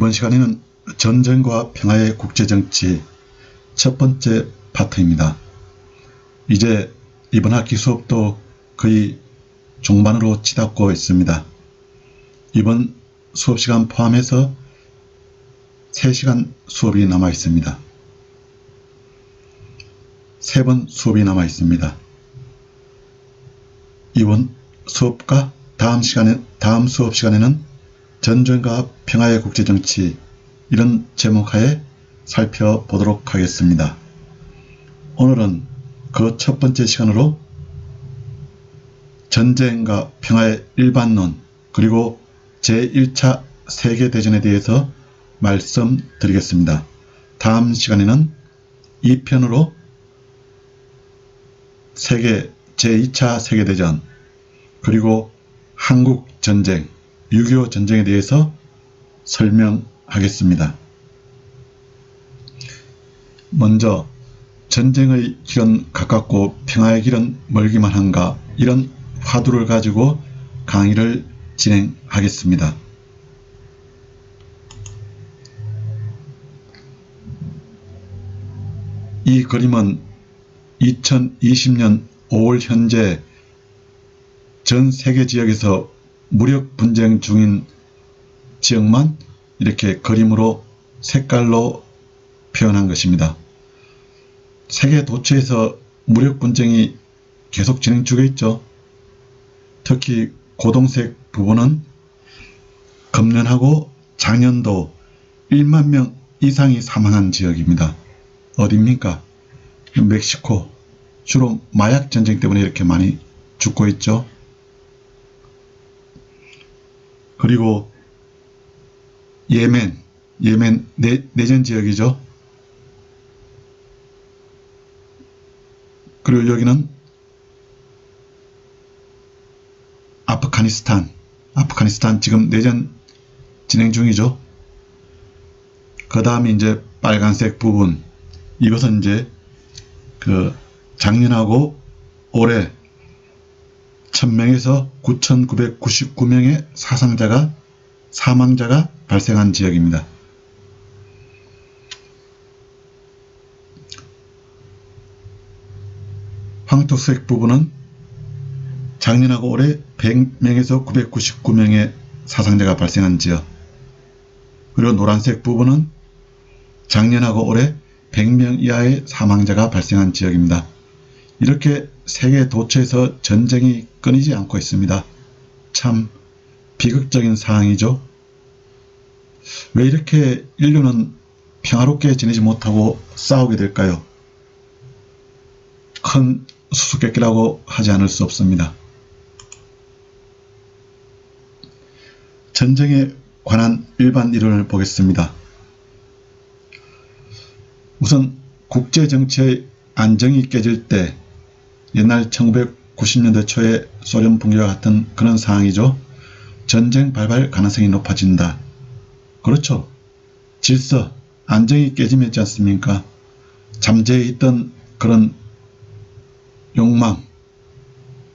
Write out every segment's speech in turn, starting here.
이번 시간에는 전쟁과 평화의 국제정치 첫 번째 파트입니다. 이제 이번 학기 수업도 거의 중반으로 치닫고 있습니다. 이번 수업시간 포함해서 3시간 수업이 남아 있습니다. 3번 수업이 남아 있습니다. 이번 수업과 다음 수업 시간에는 전쟁과 평화의 국제정치 이런 제목하에 살펴보도록 하겠습니다. 오늘은 그 첫 번째 시간으로 전쟁과 평화의 일반론 그리고 제1차 세계대전에 대해서 말씀드리겠습니다. 다음 시간에는 2편으로 제2차 세계대전 그리고 한국전쟁 6.25 전쟁에 대해서 설명하겠습니다. 먼저 전쟁의 길은 가깝고 평화의 길은 멀기만 한가 이런 화두를 가지고 강의를 진행하겠습니다. 이 그림은 2020년 5월 현재 전 세계 지역에서 무력 분쟁 중인 지역만 이렇게 그림으로 색깔로 표현한 것입니다. 세계 도처에서 무력 분쟁이 계속 진행 중에 있죠. 특히 고동색 부분은 금년하고 작년도 1만 명 이상이 사망한 지역입니다. 어디입니까? 멕시코. 주로 마약 전쟁 때문에 이렇게 많이 죽고 있죠. 그리고 예멘 내전 지역이죠. 그리고 여기는 아프가니스탄 지금 내전 진행 중이죠. 그 다음에 이제 빨간색 부분 이것은 이제 그 작년하고 올해 1000명에서 9999명의 사망자가 발생한 지역입니다. 황토색 부분은 작년하고 올해 100명에서 999명의 사상자가 발생한 지역, 그리고 노란색 부분은 작년하고 올해 100명 이하의 사망자가 발생한 지역입니다. 이렇게 세계 도처에서 전쟁이 끊이지 않고 있습니다. 참 비극적인 상황이죠. 왜 이렇게 인류는 평화롭게 지내지 못하고 싸우게 될까요? 큰 수수께끼라고 하지 않을 수 없습니다. 전쟁에 관한 일반 이론을 보겠습니다. 우선 국제정치의 안정이 깨질 때 옛날 1990년대 초에 소련 붕괴와 같은 그런 상황이죠. 전쟁 발발 가능성이 높아진다. 그렇죠. 질서, 안정이 깨지지 않습니까? 잠재해 있던 그런 욕망,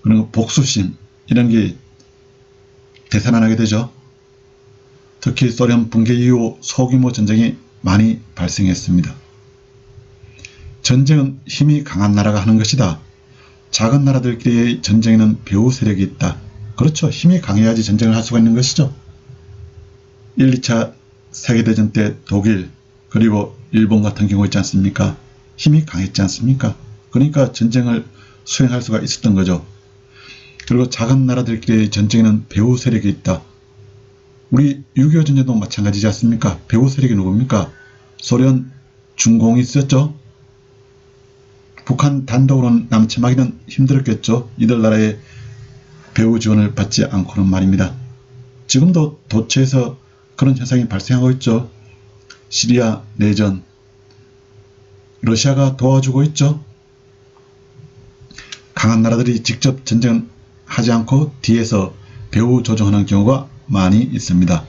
그리고 복수심 이런 게 되살아나게 되죠. 특히 소련 붕괴 이후 소규모 전쟁이 많이 발생했습니다. 전쟁은 힘이 강한 나라가 하는 것이다. 작은 나라들끼리의 전쟁에는 배후 세력이 있다. 그렇죠. 힘이 강해야지 전쟁을 할 수가 있는 것이죠. 1, 2차 세계대전 때 독일 그리고 일본 같은 경우 있지 않습니까? 힘이 강했지 않습니까? 그러니까 전쟁을 수행할 수가 있었던 거죠. 그리고 작은 나라들끼리의 전쟁에는 배후 세력이 있다. 우리 6.25 전쟁도 마찬가지지 않습니까? 배후 세력이 누굽니까? 소련 중공이 있었죠. 북한 단독으로는 남침하기는 힘들었겠죠. 이들 나라의 배후 지원을 받지 않고는 말입니다. 지금도 도처에서 그런 현상이 발생하고 있죠. 시리아 내전, 러시아가 도와주고 있죠. 강한 나라들이 직접 전쟁을 하지 않고 뒤에서 배후 조정하는 경우가 많이 있습니다.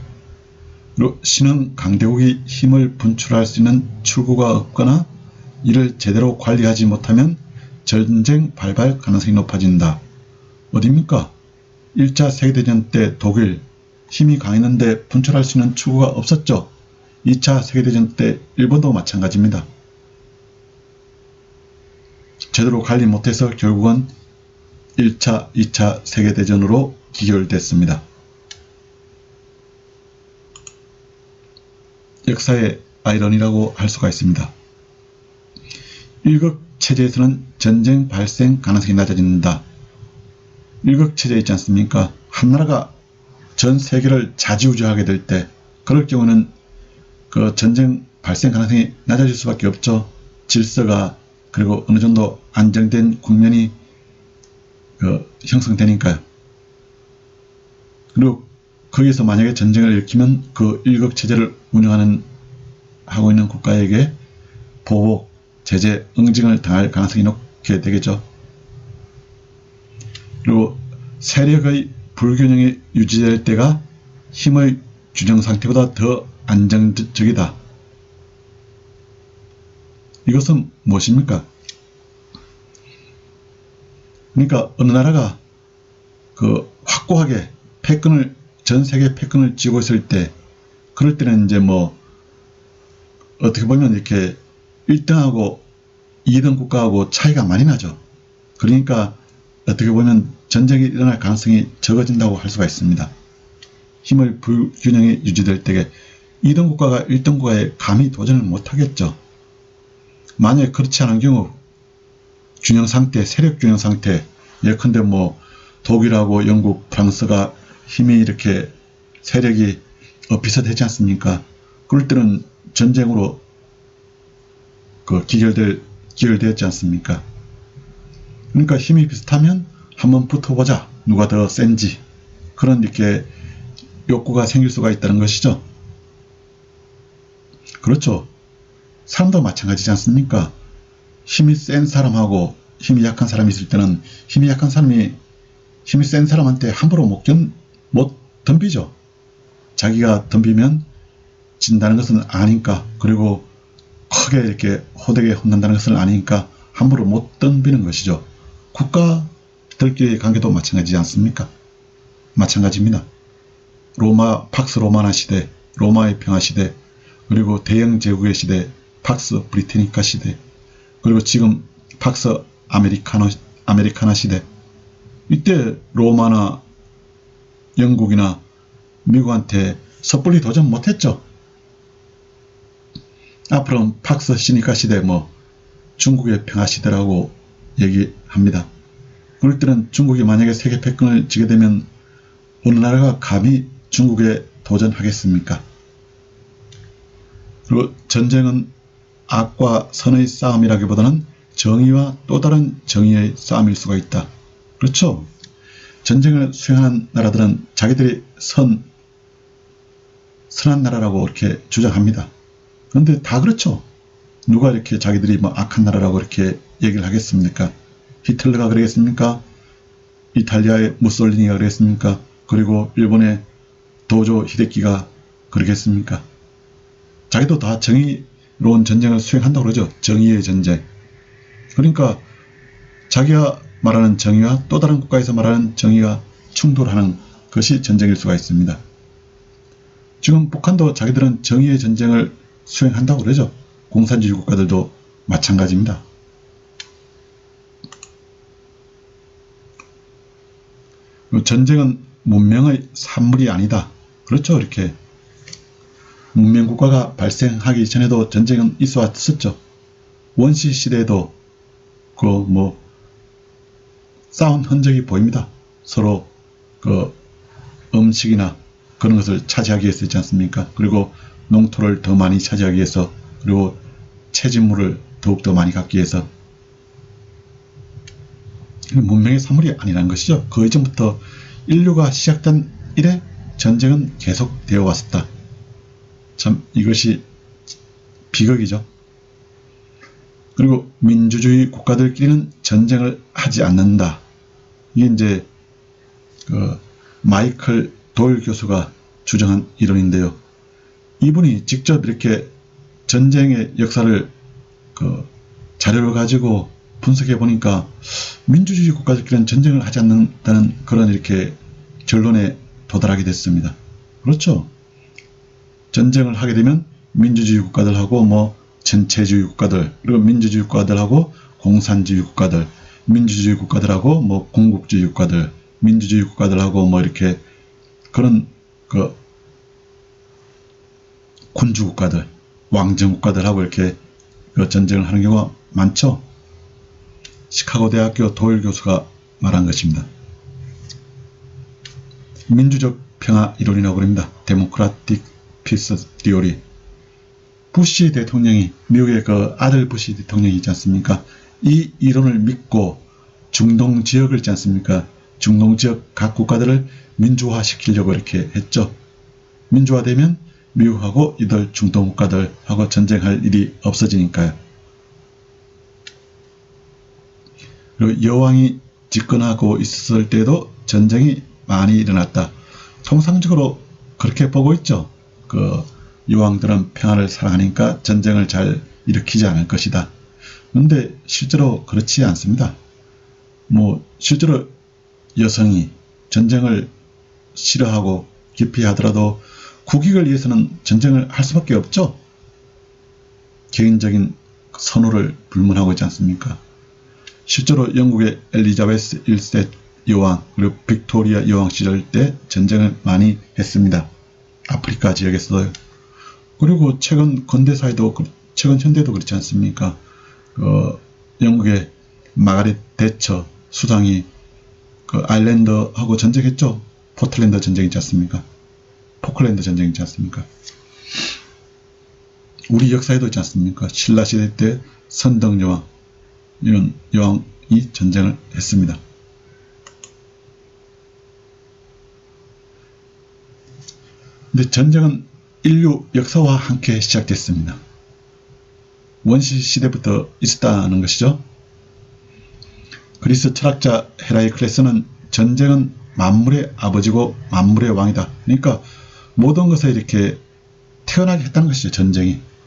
그리고 신흥 강대국이 힘을 분출할 수 있는 출구가 없거나 이를 제대로 관리하지 못하면 전쟁 발발 가능성이 높아진다. 어디입니까? 1차 세계대전 때 독일 힘이 강했는데 분출할 수 있는 출구가 없었죠. 2차 세계대전 때 일본도 마찬가지입니다. 제대로 관리 못해서 결국은 1차, 2차 세계대전으로 기결됐습니다. 역사의 아이러니라고 할 수가 있습니다. 1국 체제에서는 전쟁 발생 가능성이 낮아진다. 1국 체제 있지 않습니까? 한 나라가 전 세계를 좌지우지하게 될 때, 그럴 경우는 그 전쟁 발생 가능성이 낮아질 수밖에 없죠. 질서가, 그리고 어느 정도 안정된 국면이 형성되니까요. 그리고 거기서 만약에 전쟁을 일으키면 그 1국 체제를 하고 있는 국가에게 보복, 제재, 응징을 당할 가능성이 높게 되겠죠. 그리고 세력의 불균형이 유지될 때가 힘의 균형 상태보다 더 안정적이다. 이것은 무엇입니까? 그러니까 어느 나라가 확고하게 전 세계 패권을 쥐고 있을 때, 그럴 때는 이제 어떻게 보면 이렇게 1등하고 2등 국가하고 차이가 많이 나죠. 그러니까 어떻게 보면 전쟁이 일어날 가능성이 적어진다고 할 수가 있습니다. 힘의 불균형이 유지될 때에 2등 국가가 1등 국가에 감히 도전을 못하겠죠. 만약에 그렇지 않은 경우 균형 상태, 세력 균형 상태, 예컨대 독일하고 영국, 프랑스가 힘이 이렇게 세력이 비슷하지 않습니까? 그럴 때는 전쟁으로 기결되었지 않습니까? 그러니까 힘이 비슷하면 한번 붙어보자. 누가 더 센지. 그런 이렇게 욕구가 생길 수가 있다는 것이죠. 그렇죠. 사람도 마찬가지지 않습니까? 힘이 센 사람하고 힘이 약한 사람이 있을 때는 힘이 약한 사람이 힘이 센 사람한테 함부로 못 덤비죠. 자기가 덤비면 진다는 것은 아니까, 그리고 크게 이렇게 호되게 혼난다는 것을 아니까 함부로 못 덤비는 것이죠. 국가들끼리의 관계도 마찬가지지 않습니까? 마찬가지입니다. 팍스 로마나 시대, 로마의 평화 시대, 그리고 대영 제국의 시대, 팍스 브리테니카 시대, 그리고 지금 팍스 아메리카나 시대. 이때 로마나 영국이나 미국한테 섣불리 도전 못했죠. 앞으로는 팍스 시니카 시대, 중국의 평화 시대라고 얘기합니다. 그럴 때는 중국이 만약에 세계 패권을 쥐게 되면 어느 나라가 감히 중국에 도전하겠습니까? 그리고 전쟁은 악과 선의 싸움이라기보다는 정의와 또 다른 정의의 싸움일 수가 있다. 그렇죠? 전쟁을 수행한 나라들은 자기들이 선한 나라라고 이렇게 주장합니다. 그런데 다 그렇죠. 누가 이렇게 자기들이 악한 나라라고 이렇게 얘기를 하겠습니까? 히틀러가 그러겠습니까? 이탈리아의 무솔리니가 그러겠습니까? 그리고 일본의 도조 히데키가 그러겠습니까? 자기도 다 정의로운 전쟁을 수행한다고 그러죠. 정의의 전쟁. 그러니까 자기가 말하는 정의와 또 다른 국가에서 말하는 정의가 충돌하는 것이 전쟁일 수가 있습니다. 지금 북한도 자기들은 정의의 전쟁을 수행한다고 그러죠. 공산주의 국가들도 마찬가지입니다. 전쟁은 문명의 산물이 아니다. 그렇죠. 이렇게 문명 국가가 발생하기 전에도 전쟁은 있어 왔었죠. 원시 시대에도 싸운 흔적이 보입니다. 서로 음식이나 그런 것을 차지하기 위해서 있지 않습니까? 그리고 농토를 더 많이 차지하기 위해서, 그리고 채집물을 더욱더 많이 갖기 위해서. 문명의 산물이 아니라는 것이죠. 그 이전부터 인류가 시작된 이래 전쟁은 계속되어 왔었다. 참 이것이 비극이죠. 그리고 민주주의 국가들끼리는 전쟁을 하지 않는다. 이게 이제 마이클 도일 교수가 주장한 이론인데요. 이분이 직접 이렇게 전쟁의 역사를 자료를 가지고 분석해 보니까 민주주의 국가들끼리는 전쟁을 하지 않는다는 그런 이렇게 결론에 도달하게 됐습니다. 그렇죠. 전쟁을 하게 되면 민주주의 국가들하고 뭐 전체주의 국가들, 그리고 민주주의 국가들하고 공산주의 국가들, 민주주의 국가들하고 뭐 공국주의 국가들, 민주주의 국가들하고 뭐 이렇게 그런 그 군주 국가들, 왕정 국가들하고 이렇게 그 전쟁을 하는 경우가 많죠. 시카고 대학교 도일 교수가 말한 것입니다. 민주적 평화 이론이라고 합니다. 데모크라틱 피스 디오리. 부시 대통령이, 미국의 그 아들 부시 대통령이 있지 않습니까? 이 이론을 믿고 중동 지역을 있지 않습니까? 중동 지역 각 국가들을 민주화 시키려고 이렇게 했죠. 민주화되면 미국하고 이들 중동 국가들하고 전쟁할 일이 없어지니까요. 그리고 여왕이 집권하고 있었을 때도 전쟁이 많이 일어났다. 통상적으로 그렇게 보고 있죠. 그 여왕들은 평화를 사랑하니까 전쟁을 잘 일으키지 않을 것이다. 그런데 실제로 그렇지 않습니다. 뭐 실제로 여성이 전쟁을 싫어하고 기피하더라도 국익을 위해서는 전쟁을 할 수밖에 없죠. 개인적인 선호를 불문하고 있지 않습니까? 실제로 영국의 엘리자베스 1세 여왕 그리고 빅토리아 여왕 시절 때 전쟁을 많이 했습니다. 아프리카 지역에서도요. 그리고 최근 근대사에도, 최근 현대도 그렇지 않습니까? 영국의 마가렛 대처 수상이 그 아일랜드하고 전쟁했죠. 포틀랜드 전쟁 있지 않습니까? 포클랜드 전쟁 있지 않습니까? 우리 역사에도 있지 않습니까? 신라시대 때 선덕여왕, 이런 여왕이 전쟁을 했습니다. 근데 전쟁은 인류 역사와 함께 시작됐습니다. 원시 시대부터 있었다는 것이죠. 그리스 철학자 헤라이클레스는 전쟁은 만물의 아버지고 만물의 왕이다. 그러니까 모든 것을 이렇게 태어나게 했다는 것이죠.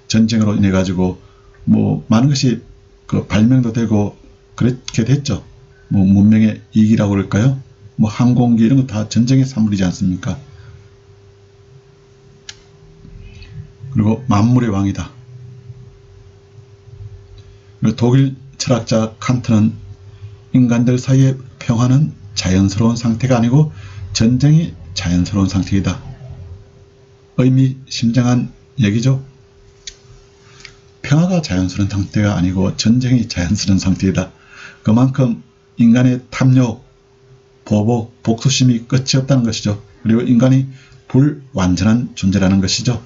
전쟁으로 인해 가지고 뭐 많은 것이 그 발명도 되고 그렇게 됐죠. 뭐 문명의 이익이라고 그럴까요? 뭐 항공기 이런 거 다 전쟁의 산물이지 않습니까? 그리고 만물의 왕이다. 그리고 독일 철학자 칸트는 인간들 사이의 평화는 자연스러운 상태가 아니고 전쟁이 자연스러운 상태이다. 의미심장한 얘기죠. 평화가 자연스러운 상태가 아니고 전쟁이 자연스러운 상태이다. 그만큼 인간의 탐욕, 보복, 복수심이 끝이 없다는 것이죠. 그리고 인간이 불완전한 존재라는 것이죠.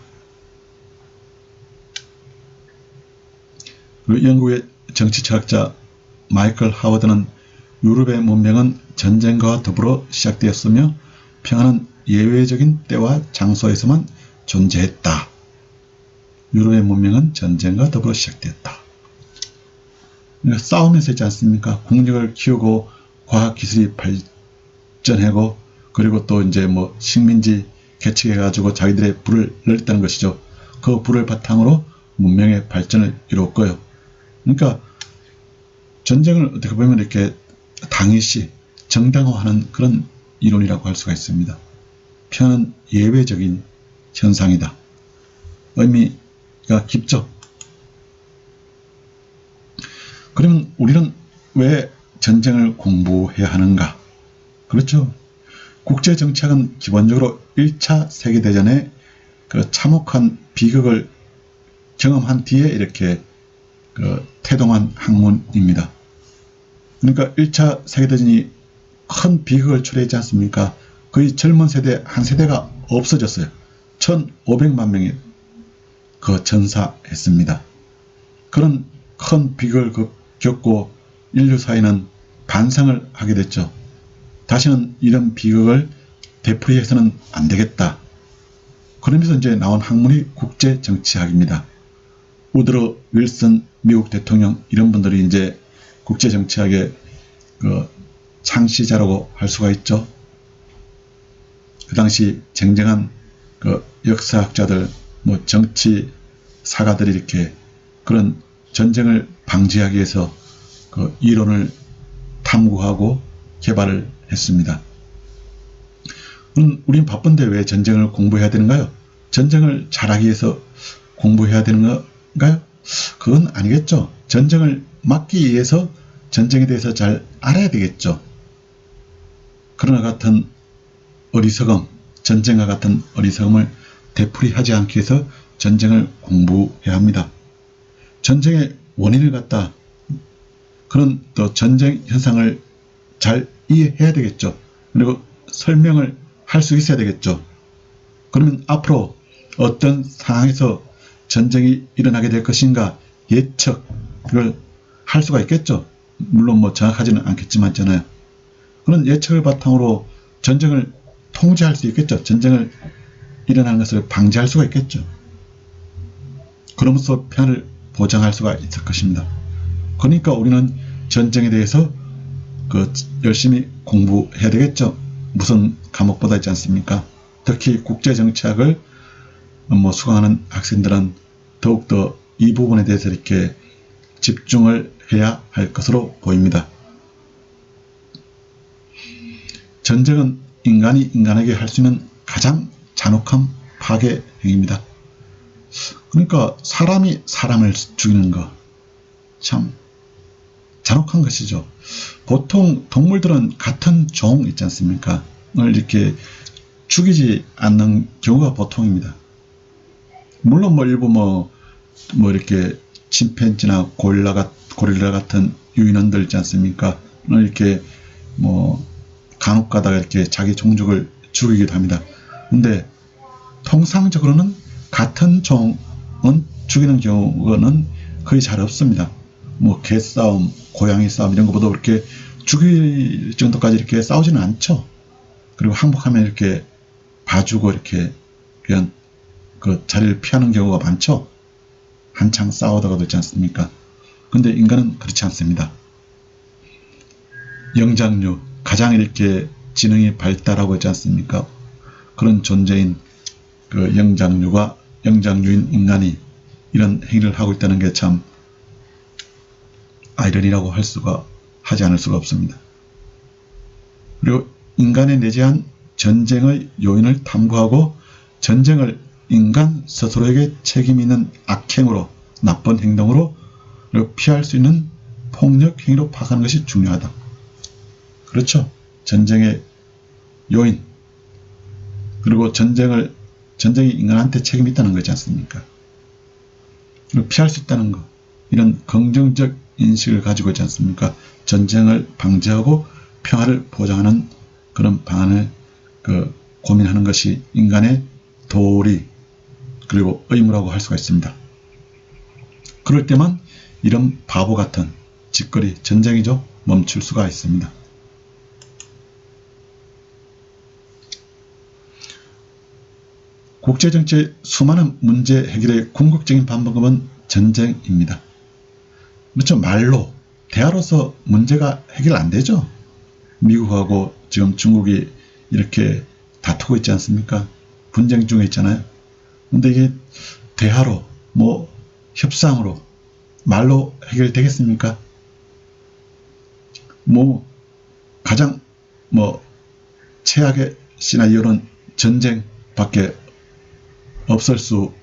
그리고 영국의 정치철학자 마이클 하워드는 유럽의 문명은 전쟁과 더불어 시작되었으며 평화는 예외적인 때와 장소에서만 존재했다. 유럽의 문명은 전쟁과 더불어 시작되었다. 그러니까 싸우면서 있지 않습니까? 국력을 키우고 과학기술이 발전하고 그리고 또 이제 뭐 식민지 개척해가지고 자기들의 부를 넓혔다는 것이죠. 그 부를 바탕으로 문명의 발전을 이뤘고요. 그러니까 전쟁을 어떻게 보면 이렇게 당일시 정당화하는 그런 이론이라고 할 수가 있습니다. 평화는 예외적인 현상이다. 의미가 깊죠. 그러면 우리는 왜 전쟁을 공부해야 하는가? 그렇죠. 국제정치학은 기본적으로 1차 세계대전의 그 참혹한 비극을 경험한 뒤에 이렇게 태동한 학문입니다. 그러니까 1차 세계대전이 큰 비극을 초래했지 않습니까? 거의 젊은 세대 한 세대가 없어졌어요. 1500만 명이 그 전사했습니다. 그런 큰 비극을 겪고 인류 사회는 반성을 하게 됐죠. 다시는 이런 비극을 되풀이해서는 안 되겠다. 그러면서 이제 나온 학문이 국제정치학입니다. 우드로 윌슨 미국 대통령 이런 분들이 이제 국제정치학의 그 창시자라고 할 수가 있죠. 그 당시 쟁쟁한 그 역사학자들, 뭐 정치사가들이 이렇게 그런 전쟁을 방지하기 위해서 그 이론을 탐구하고 개발을 했습니다. 그럼 우린 바쁜데 왜 전쟁을 공부해야 되는가요? 전쟁을 잘하기 위해서 공부해야 되는 건가요? 그건 아니겠죠. 전쟁을 막기 위해서 전쟁에 대해서 잘 알아야 되겠죠. 그러나 같은 어리석음, 전쟁과 같은 어리석음을 되풀이하지 않기 위해서 전쟁을 공부해야 합니다. 전쟁의 원인을 갖다 그런 또 전쟁 현상을 잘 이해해야 되겠죠. 그리고 설명을 할 수 있어야 되겠죠. 그러면 앞으로 어떤 상황에서 전쟁이 일어나게 될 것인가 예측을 할 수가 있겠죠. 물론 뭐 정확하지는 않겠지만 있잖아요. 그런 예측을 바탕으로 전쟁을 통제할 수 있겠죠. 전쟁을 일어나는 것을 방지할 수가 있겠죠. 그러면서 평화를 보장할 수가 있을 것입니다. 그러니까 우리는 전쟁에 대해서 열심히 공부해야 되겠죠. 무슨 과목보다 있지 않습니까? 특히 국제정치학을 수강하는 학생들은 더욱더 이 부분에 대해서 이렇게 집중을 해야 할 것으로 보입니다. 전쟁은 인간이 인간에게 할 수 있는 가장 잔혹한 파괴 행위입니다. 그러니까 사람이 사람을 죽이는 거 참 잔혹한 것이죠. 보통 동물들은 같은 종 있지 않습니까? 을 이렇게 죽이지 않는 경우가 보통입니다. 물론 일부 이렇게 침팬지나 고릴라 같은 유인원들 있지 않습니까? 이렇게 간혹 가다가 이렇게 자기 종족을 죽이기도 합니다. 근데 통상적으로는 같은 종은 죽이는 경우는 거의 잘 없습니다. 개싸움, 고양이 싸움 이런 것보다 그렇게 죽일 정도까지 이렇게 싸우지는 않죠. 그리고 항복하면 이렇게 봐주고 이렇게 그냥 그 자리를 피하는 경우가 많죠. 한창 싸우다가도 있지 않습니까? 근데 인간은 그렇지 않습니다. 영장류, 가장 이렇게 지능이 발달하고 있지 않습니까? 그런 존재인 그 영장류인 인간이 이런 행위를 하고 있다는 게 참 아이러니라고 하지 않을 수가 없습니다. 그리고 인간에 내재한 전쟁의 요인을 탐구하고 전쟁을 인간 스스로에게 책임 있는 악행으로, 나쁜 행동으로 피할 수 있는 폭력 행위로 파악하는 것이 중요하다. 그렇죠. 전쟁의 요인, 그리고 전쟁이 인간한테 책임이 있다는 거지 않습니까? 그리고 피할 수 있다는 것, 이런 긍정적 인식을 가지고 있지 않습니까? 전쟁을 방지하고 평화를 보장하는 그런 방안을 고민하는 것이 인간의 도리 그리고 의무라고 할 수가 있습니다. 그럴 때만 이런 바보 같은 짓거리, 전쟁이죠, 멈출 수가 있습니다. 국제정치의 수많은 문제 해결의 궁극적인 방법은 전쟁입니다. 그렇죠. 말로, 대화로서 문제가 해결 안 되죠. 미국하고 지금 중국이 이렇게 다투고 있지 않습니까? 분쟁 중에 있잖아요. 근데 이게 대화로, 협상으로, 말로 해결되겠습니까? 가장 최악의 시나리오는 전쟁밖에 없을 수밖에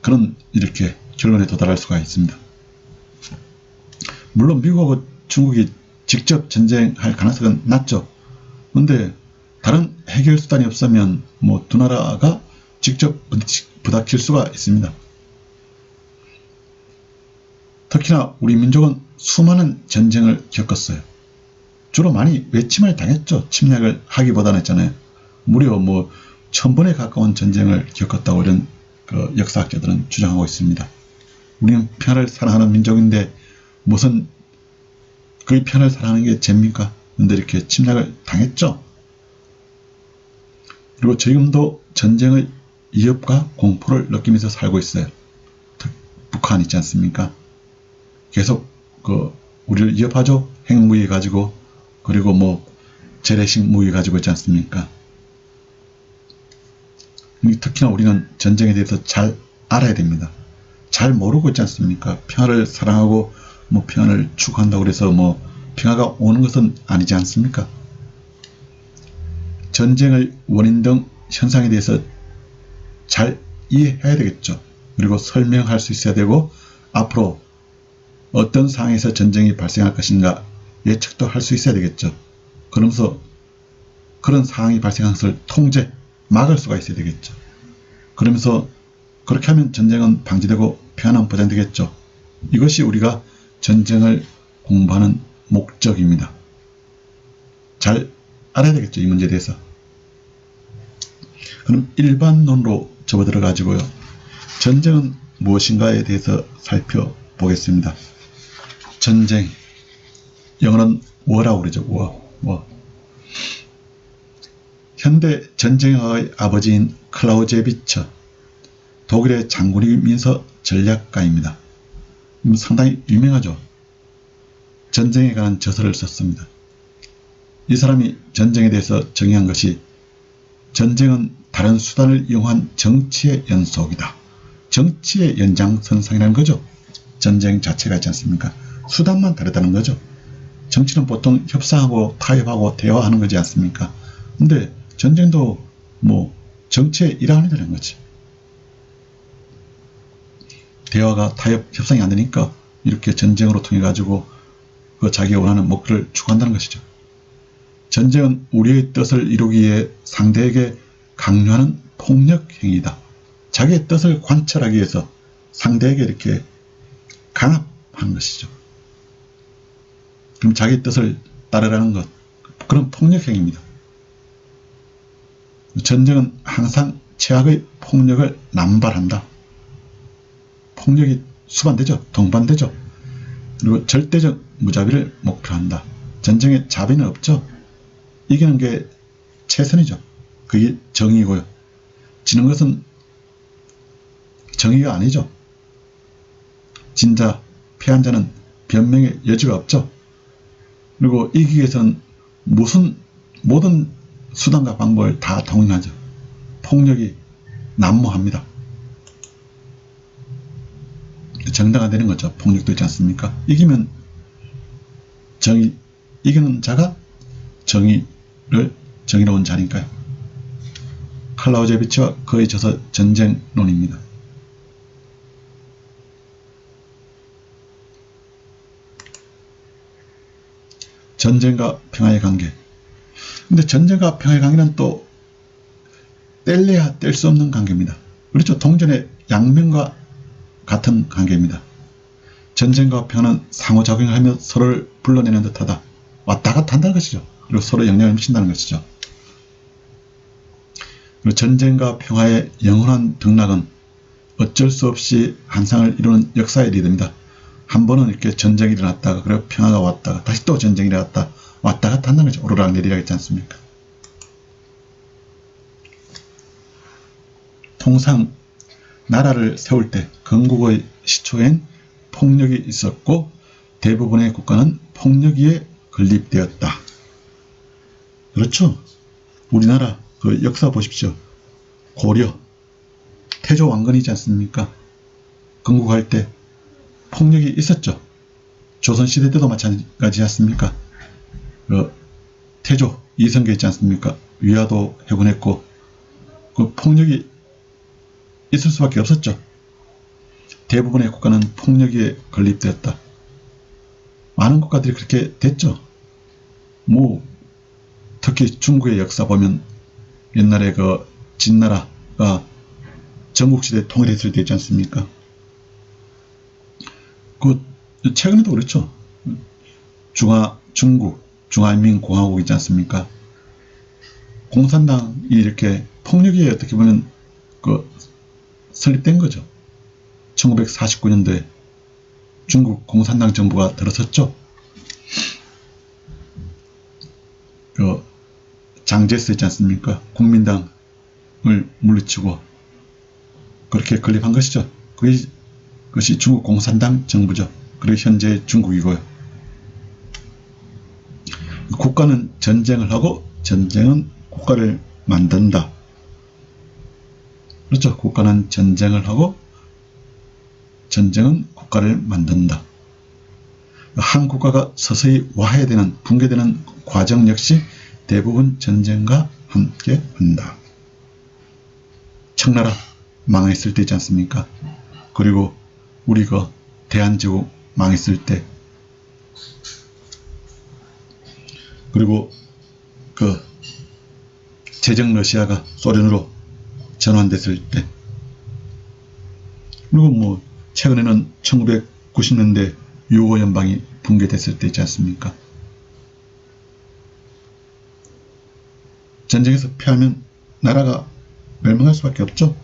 그런 이렇게 결론에 도달할 수가 있습니다. 물론 미국하고 중국이 직접 전쟁할 가능성은 낮죠. 그런데 다른 해결 수단이 없으면 두 나라가 직접 부닥칠 수가 있습니다. 특히나 우리 민족은 수많은 전쟁을 겪었어요. 주로 많이 외침을 당했죠. 침략을 하기보다는 했잖아요. 무려 1000번에 가까운 전쟁을 겪었다고 이런 역사학자들은 주장하고 있습니다. 우리는 평화를 사랑하는 민족인데 무슨 그 평화를 사랑하는 게 죄입니까? 그런데 이렇게 침략을 당했죠. 그리고 지금도 전쟁의 위협과 공포를 느끼면서 살고 있어요. 북한 있지 않습니까? 계속 우리를 위협하죠. 핵무기 가지고, 그리고 재래식 무기 가지고 있지 않습니까? 특히나 우리는 전쟁에 대해서 잘 알아야 됩니다. 잘 모르고 있지 않습니까? 평화를 사랑하고 평화를 추구한다고 해서 평화가 오는 것은 아니지 않습니까? 전쟁의 원인 등 현상에 대해서 잘 이해해야 되겠죠. 그리고 설명할 수 있어야 되고 앞으로 어떤 상황에서 전쟁이 발생할 것인가 예측도 할 수 있어야 되겠죠. 그러면서 그런 상황이 발생한 것을 통제, 막을 수가 있어야 되겠죠. 그러면서 그렇게 하면 전쟁은 방지되고 평안은 보장되겠죠. 이것이 우리가 전쟁을 공부하는 목적입니다. 잘 알아야 되겠죠. 이 문제에 대해서. 그럼 일반론으로 접어들어 가지고요. 전쟁은 무엇인가에 대해서 살펴보겠습니다. 전쟁, 영어는 war라고 그러죠. war. 현대 전쟁의 아버지인 클라우제비처, 독일의 장군이면서 전략가입니다. 상당히 유명하죠. 전쟁에 관한 저서를 썼습니다. 이 사람이 전쟁에 대해서 정의한 것이 전쟁은 다른 수단을 이용한 정치의 연속이다. 정치의 연장선상이라는 거죠. 전쟁 자체가 있지 않습니까? 수단만 다르다는 거죠. 정치는 보통 협상하고 타협하고 대화하는 거지 않습니까? 근데 전쟁도 뭐 정치의 일환이라는 거지. 대화가 타협, 협상이 안 되니까 이렇게 전쟁으로 통해 가지고 그 자기가 원하는 목표를 추구한다는 것이죠. 전쟁은 우리의 뜻을 이루기 위해 상대에게 강요하는 폭력 행위이다. 자기의 뜻을 관철하기 위해서 상대에게 이렇게 강압하는 것이죠. 그럼 자기 뜻을 따르라는 것, 그런 폭력 행위입니다. 전쟁은 항상 최악의 폭력을 남발한다. 폭력이 수반되죠. 동반되죠. 그리고 절대적 무자비를 목표로 한다. 전쟁에 자비는 없죠. 이기는 게 최선이죠. 그게 정의고요. 지는 것은 정의가 아니죠. 진자, 패한 자는 변명의 여지가 없죠. 그리고 이기기 위해서는 모든 수단과 방법을 다 동원하죠. 폭력이 난무합니다. 정당화 되는 거죠. 폭력도 있지 않습니까? 이기면 이기는 자가 정의로운 자니까요. 클라우제비치와 그의 저서 전쟁론입니다. 전쟁과 평화의 관계. 근데 전쟁과 평화의 관계는 또 뗄래야 뗄 수 없는 관계입니다. 그렇죠. 동전의 양면과 같은 관계입니다. 전쟁과 평화는 상호작용을 하며 서로를 불러내는 듯하다. 왔다 갔다 한다는 것이죠. 그리고 서로 영향을 미친다는 것이죠. 그리고 전쟁과 평화의 영원한 등락은 어쩔 수 없이 한상을 이루는 역사의 리듬이다. 한 번은 이렇게 전쟁이 일어났다가 그리고 평화가 왔다가 다시 또 전쟁이 일어났다 왔다 갔다 한다는 거죠. 오르락 내리락 있지 않습니까? 통상 나라를 세울 때 건국의 시초엔 폭력이 있었고 대부분의 국가는 폭력 위에 건립되었다. 그렇죠. 우리나라 그 역사 보십시오. 고려 태조 왕건이지 않습니까? 건국할 때 폭력이 있었죠. 조선시대 때도 마찬가지지 않습니까? 태조 이성계 있지 않습니까? 위화도 해군했고 그 폭력이 있을 수밖에 없었죠. 대부분의 국가는 폭력 위에 건립되었다. 많은 국가들이 그렇게 됐죠. 특히 중국의 역사 보면 옛날에 그 진나라가 전국시대 통일했을 때 있지 않습니까? 최근에도 그렇죠. 중국, 중화인민공화국 있지 않습니까? 공산당이 이렇게 폭력이 어떻게 보면 설립된 거죠. 1949년도에 중국 공산당 정부가 들어섰죠. 장제스 있지 않습니까? 국민당을 물리치고 그렇게 건립한 것이죠. 그것이 중국 공산당 정부죠. 그리고 현재 중국이고요. 국가는 전쟁을 하고 전쟁은 국가를 만든다. 그렇죠. 국가는 전쟁을 하고 전쟁은 국가를 만든다. 한 국가가 서서히 와해되는 붕괴되는 과정 역시 대부분 전쟁과 함께 한다. 청나라 망했을 때 있지 않습니까? 그리고 우리가 대한제국 망했을 때, 그리고 그 제정 러시아가 소련으로 전환됐을 때, 그리고 뭐 최근에는 1990년대 유고 연방이 붕괴됐을 때 있지 않습니까? 전쟁에서 패하면 나라가 멸망할 수밖에 없죠.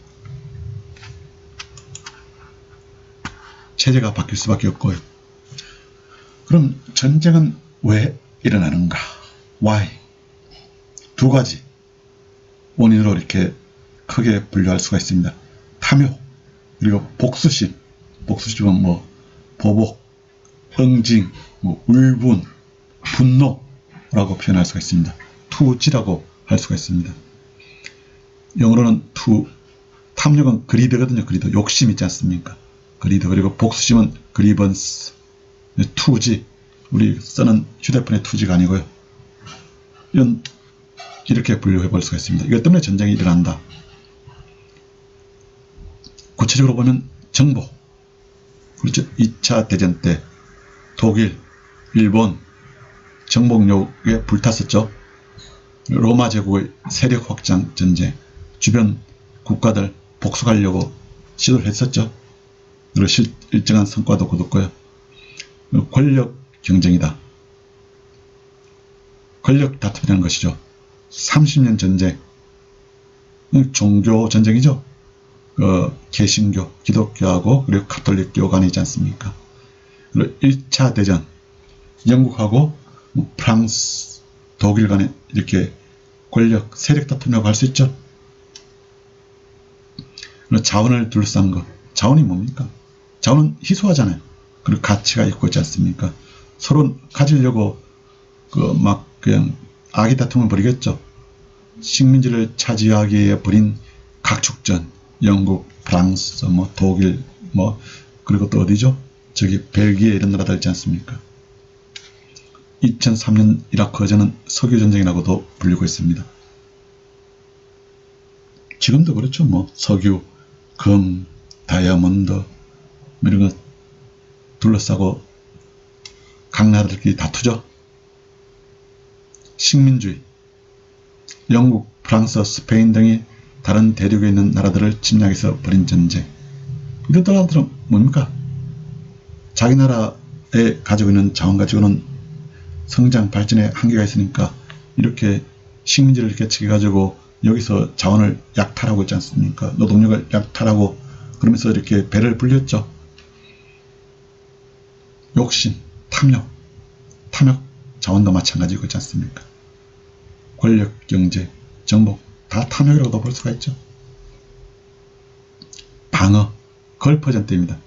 체제가 바뀔 수밖에 없고요. 그럼 전쟁은 왜 일어나는가? Why? 두 가지 원인으로 이렇게 크게 분류할 수가 있습니다. 탐욕, 그리고 복수심. 복수심은 뭐 보복, 응징, 뭐 울분, 분노라고 표현할 수가 있습니다. 투지라고 할 수가 있습니다. 영어로는 탐욕은 그리드거든요. 그리드, 욕심 있지 않습니까? 그리드. 그리고 복수심은 그리번스, 투지, 우리 쓰는 휴대폰의 투지가 아니고요. 이렇게 분류해 볼 수가 있습니다. 이것 때문에 전쟁이 일어난다. 구체적으로 보면 정복, 그렇죠. 2차 대전 때 독일, 일본 정복력에 불탔었죠. 로마 제국의 세력 확장 전쟁, 주변 국가들 복수하려고 시도를 했었죠. 그리고 일정한 성과도 거뒀고요. 권력 경쟁이다. 권력 다툼이라는 것이죠. 30년 전쟁, 종교 전쟁이죠. 개신교, 기독교하고 그리고 가톨릭교 간이 있지 않습니까? 그리고 1차 대전, 영국하고 프랑스, 독일 간에 이렇게 권력, 세력 다툼이라고 할 수 있죠. 그리고 자원을 둘러싼 것. 자원이 뭡니까? 자원은 희소하잖아요. 그리고 가치가 있고 있지 않습니까? 서로 가지려고 막 그냥 악의 다툼을 벌이겠죠. 식민지를 차지하기 위해 벌인 각축전, 영국, 프랑스, 뭐 독일, 뭐 그리고 또 어디죠? 저기 벨기에 이런 나라들 있지 않습니까? 2003년 이라크전은 석유전쟁이라고도 불리고 있습니다. 지금도 그렇죠. 뭐 석유, 금, 다이아몬드 이런 거 둘러싸고 각 나라들끼리 다투죠. 식민주의, 영국, 프랑스, 스페인 등이 다른 대륙에 있는 나라들을 침략해서 벌인 전쟁. 이런 나라들은 뭡니까? 자기 나라에 가지고 있는 자원 가지고는 성장, 발전에 한계가 있으니까 이렇게 식민지를 개척해 가지고 여기서 자원을 약탈하고 있지 않습니까? 노동력을 약탈하고 그러면서 이렇게 배를 불렸죠. 욕심, 탐욕, 자원도 마찬가지고 있지 않습니까? 권력, 경제, 정복 다 탐욕이라고도 볼 수가 있죠. 방어, 걸퍼전 때입니다.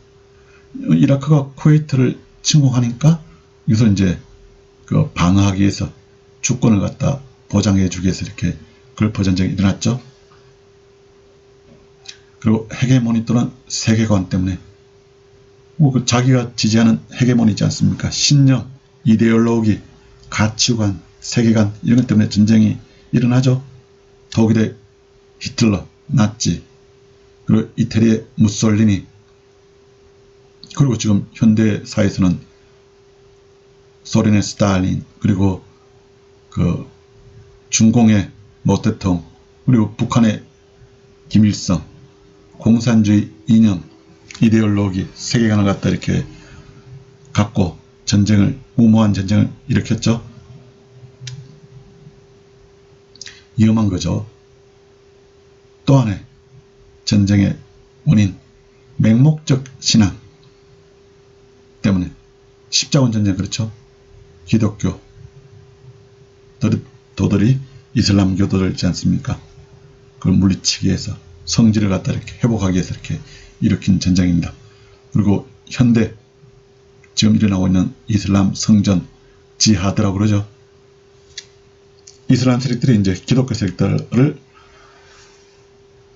이라크가 쿠웨이트를 침공하니까 여기서 이제 그 방어하기 위해서 주권을 갖다 보장해 주기 위해서 이렇게 걸퍼 전쟁이 일어났죠. 그리고 헤게모니 또는 세계관 때문에 그 자기가 지지하는 헤게모니 있지 않습니까? 신념, 이데올로기, 가치관, 세계관 이런 것 때문에 전쟁이 일어나죠. 독일의 히틀러, 나치, 그리고 이태리의 무솔리니, 그리고 지금 현대 사회에서는 소련의 스탈린, 그리고 그 중공의 모 대통령, 그리고 북한의 김일성, 공산주의 이념, 이데올로기, 세계관을 갖다 이렇게 갖고 무모한 전쟁을 일으켰죠. 위험한 거죠. 또 하나의 전쟁의 원인, 맹목적 신앙 때문에. 십자군 전쟁 그렇죠. 기독교 도들이 이슬람교도를 있지 않습니까? 그걸 물리치기 위해서 성질을 갖다 이렇게 회복하기 위해서 이렇게 일으킨 전쟁입니다. 그리고 현대 지금 일어나고 있는 이슬람 성전 지하드라고 그러죠. 이슬람 세력들이 이제 기독교 세력들을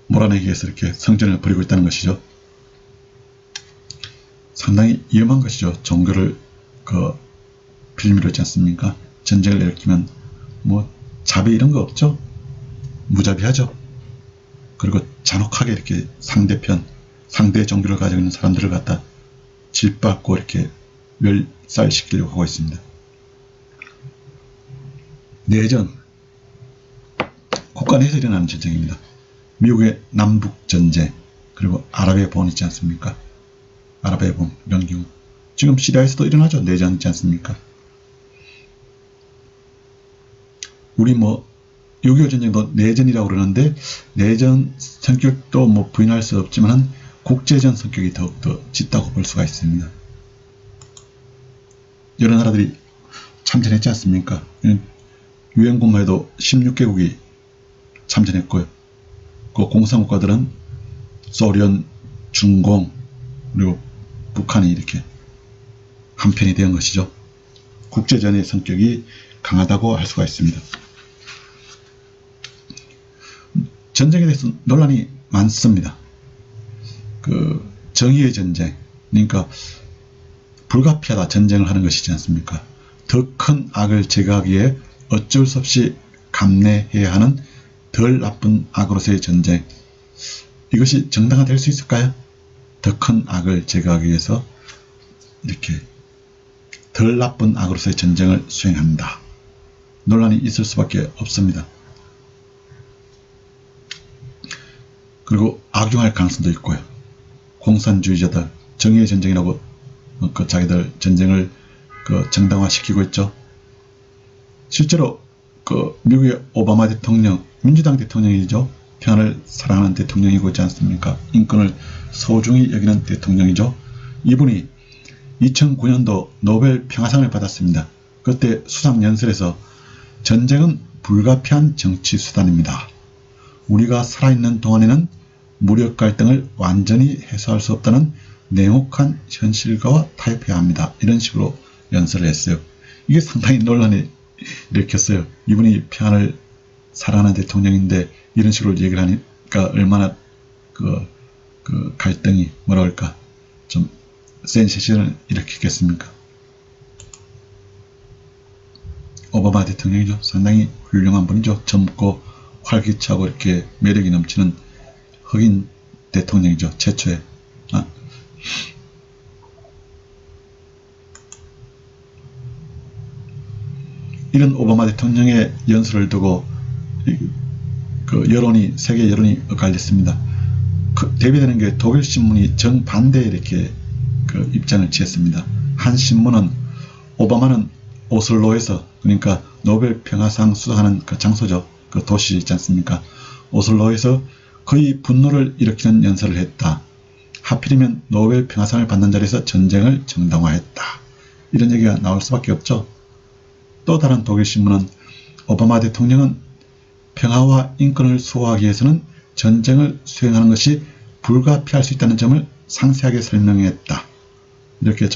몰아내기 위해서 이렇게 성전을 벌이고 있다는 것이죠. 상당히 위험한 것이죠. 종교를 빌미로 있지 않습니까? 전쟁을 일으키면 뭐 자비 이런 거 없죠. 무자비하죠. 그리고 잔혹하게 이렇게 상대 종교를 가지고 있는 사람들을 갖다 짓밟고 이렇게 멸살시키려고 하고 있습니다. 내전, 국가 내에서 일어나는 전쟁입니다. 미국의 남북전쟁, 그리고 아랍의 봄 있지 않습니까? 아랍의 봄, 이런 경우. 지금 시리아에서도 일어나죠. 내전 있지 않습니까? 우리 6.25 전쟁도 내전이라고 그러는데, 내전 성격도 부인할 수 없지만, 국제전 성격이 더욱더 짙다고 볼 수가 있습니다. 여러 나라들이 참전했지 않습니까? 유엔군만 해도 16개국이 참전했고요. 그 공산국가들은 소련, 중공, 그리고 북한이 이렇게 한편이 된 것이죠. 국제전의 성격이 강하다고 할 수가 있습니다. 전쟁에 대해서 논란이 많습니다. 정의의 전쟁, 그러니까 불가피하다 전쟁을 하는 것이지 않습니까? 더 큰 악을 제거하기 위해 어쩔 수 없이 감내해야 하는 덜 나쁜 악으로서의 전쟁, 이것이 정당화될 수 있을까요? 더 큰 악을 제거하기 위해서 이렇게 덜 나쁜 악으로서의 전쟁을 수행한다. 논란이 있을 수밖에 없습니다. 그리고 악용할 가능성도 있고요. 공산주의자들, 정의의 전쟁이라고 자기들 전쟁을 정당화시키고 있죠. 실제로 미국의 오바마 대통령, 민주당 대통령이죠. 평화를 사랑하는 대통령이고 있지 않습니까? 인권을 소중히 여기는 대통령이죠. 이분이 2009년도 노벨 평화상을 받았습니다. 그때 수상연설에서 전쟁은 불가피한 정치수단입니다. 우리가 살아있는 동안에는 무력 갈등을 완전히 해소할 수 없다는 냉혹한 현실과 타협해야 합니다. 이런 식으로 연설을 했어요. 이게 상당히 논란을 일으켰어요. 이분이 평화를 사랑하는 대통령인데 이런 식으로 얘기를 하니까 얼마나 갈등이 뭐라 할까 좀 센세이션을 일으키겠습니까? 오바마 대통령이죠. 상당히 훌륭한 분이죠. 젊고 활기차고 이렇게 매력이 넘치는 흑인 대통령이죠. 최초의. 이런 오바마 대통령의 연설을 두고 세계 여론이 엇갈렸습니다. 대비되는 게 독일 신문이 정반대에 이렇게 입장을 취했습니다. 한 신문은 오바마는 오슬로에서, 그러니까 노벨 평화상 수상하는 장소죠. 도시 있지 않습니까? 오슬로에서 거의 분노를 일으키는 연설을 했다. 하필이면 노벨 평화상을 받는 자리에서 전쟁을 정당화했다. 이런 얘기가 나올 수밖에 없죠. 또 다른 독일 신문은 오바마 대통령은 평화와 인권을 수호하기 위해서는 전쟁을 수행하는 것이 불가피할 수 있다는 점을 상세하게 설명했다. 이렇게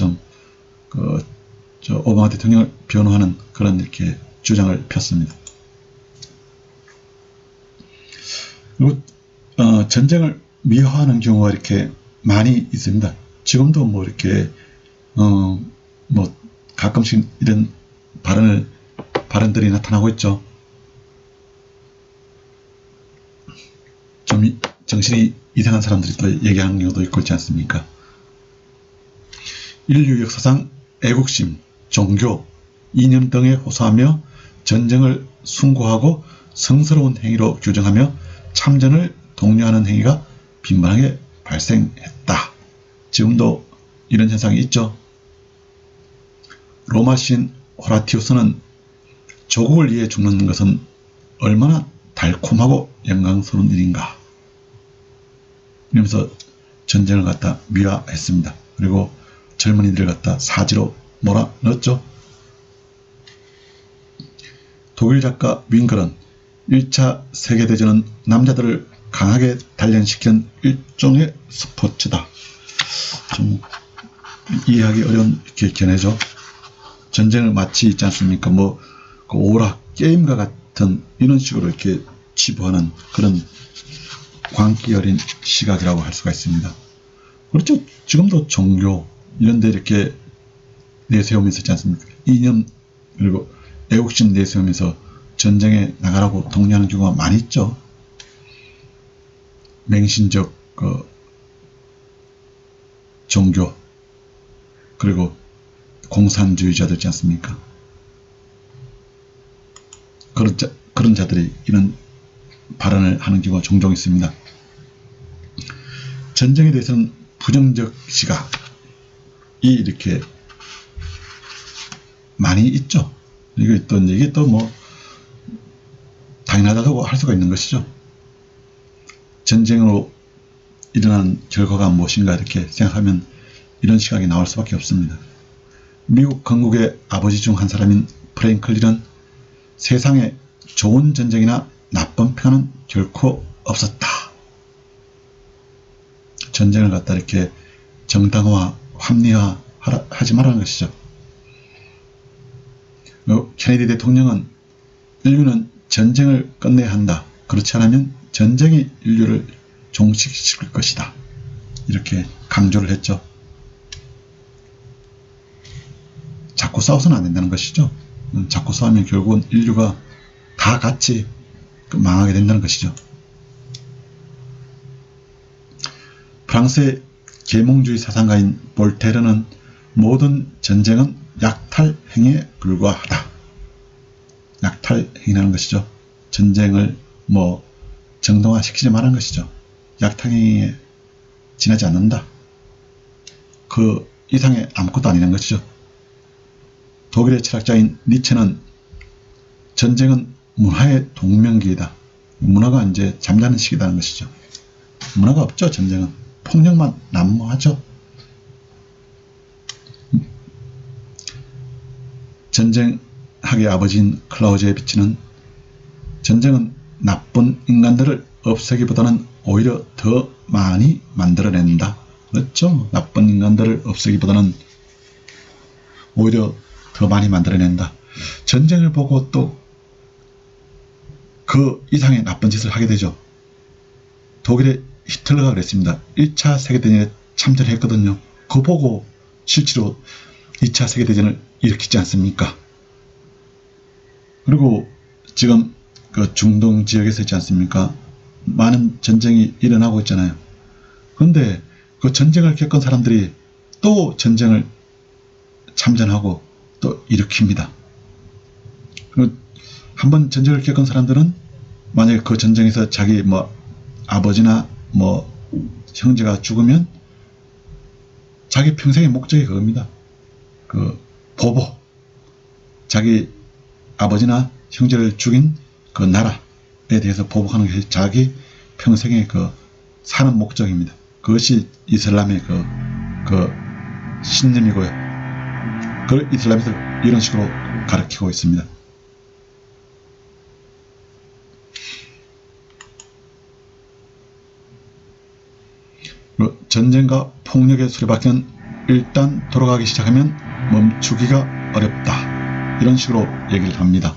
오바마 대통령을 변호하는 그런 이렇게 주장을 폈습니다. 그리고 전쟁을 미화하는 경우가 이렇게 많이 있습니다. 지금도 이렇게 가끔씩 이런 발언들이 나타나고 있죠. 좀 정신이 이상한 사람들이 또 얘기하는 경우도 있고 있지 않습니까? 인류 역사상 애국심, 종교, 이념 등에 호소하며 전쟁을 숭고하고 성스러운 행위로 규정하며 참전을 독려하는 행위가 빈번하게 발생했다. 지금도 이런 현상이 있죠. 로마 시인 호라티우스는 조국을 위해 죽는 것은 얼마나 달콤하고 영광스러운 일인가, 이러면서 전쟁을 갖다 미화했습니다. 그리고 젊은이들을 갖다 사지로 몰아넣었죠. 독일 작가 윙글은 1차 세계대전은 남자들을 강하게 단련시키는 일종의 스포츠다. 좀 이해하기 어려운 이렇게 견해죠. 전쟁을 마치 있지 않습니까? 오락 게임과 같은 이런 식으로 이렇게 치부하는 그런 광기 어린 시각이라고 할 수가 있습니다. 그렇죠. 지금도 종교 이런 데 이렇게 내세우면서 있지 않습니까? 이념 그리고 애국심 내세우면서 전쟁에 나가라고 독려하는 경우가 많이 있죠. 맹신적 종교, 그리고 공산주의자들 있지 않습니까? 그런 자들이 이런 발언을 하는 경우가 종종 있습니다. 전쟁에 대해서는 부정적 시각이 이렇게 많이 있죠. 이게 또 뭐 당연하다고 할 수가 있는 것이죠. 전쟁으로 일어난 결과가 무엇인가 이렇게 생각하면 이런 시각이 나올 수밖에 없습니다. 미국 건국의 아버지 중 한 사람인 프랭클린은 세상에 좋은 전쟁이나 나쁜 평화는 결코 없었다. 전쟁을 갖다 이렇게 정당화, 합리화 하지 말라는 것이죠. 케네디 대통령은 인류는 전쟁을 끝내야 한다. 그렇지 않으면 전쟁이 인류를 종식시킬 것이다. 이렇게 강조를 했죠. 자꾸 싸워서는 안 된다는 것이죠. 자꾸 싸우면 결국은 인류가 다 같이 망하게 된다는 것이죠. 프랑스의 계몽주의 사상가인 볼테르는 모든 전쟁은 약탈행위에 불과하다. 약탈행위라는 것이죠. 전쟁을 정당화시키지 말라는 것이죠. 약탈행위에 지나지 않는다. 그 이상의 아무것도 아니라는 것이죠. 독일의 철학자인 니체는 전쟁은 문화의 동명기이다. 문화가 이제 잠자는 시기라는 것이죠. 문화가 없죠. 전쟁은 폭력만 난무하죠. 전쟁학의 아버지인 클라우제비치는 전쟁은 나쁜 인간들을 없애기보다는 오히려 더 많이 만들어낸다. 그렇죠? 나쁜 인간들을 없애기보다는 오히려 더 많이 만들어낸다. 전쟁을 보고 또 그 이상의 나쁜 짓을 하게 되죠. 독일의 히틀러가 그랬습니다. 1차 세계대전에 참전했거든요. 그거 보고 실제로 2차 세계대전을 일으키지 않습니까? 그리고 지금 그 중동 지역에서 있지 않습니까? 많은 전쟁이 일어나고 있잖아요. 그런데 그 전쟁을 겪은 사람들이 또 전쟁을 참전하고 또 일으킵니다. 한번 전쟁을 겪은 사람들은 만약에 그 전쟁에서 자기 아버지나 형제가 죽으면 자기 평생의 목적이 그겁니다. 그 보복, 자기 아버지나 형제를 죽인 그 나라에 대해서 보복하는 것이 자기 평생의 그 사는 목적입니다. 그것이 이슬람의 그 신념이고요. 그걸 이슬람에서 이런 식으로 가르치고 있습니다. 전쟁과 폭력의 수레바퀴는 일단 돌아가기 시작하면 멈추기가 어렵다. 이런 식으로 얘기를 합니다.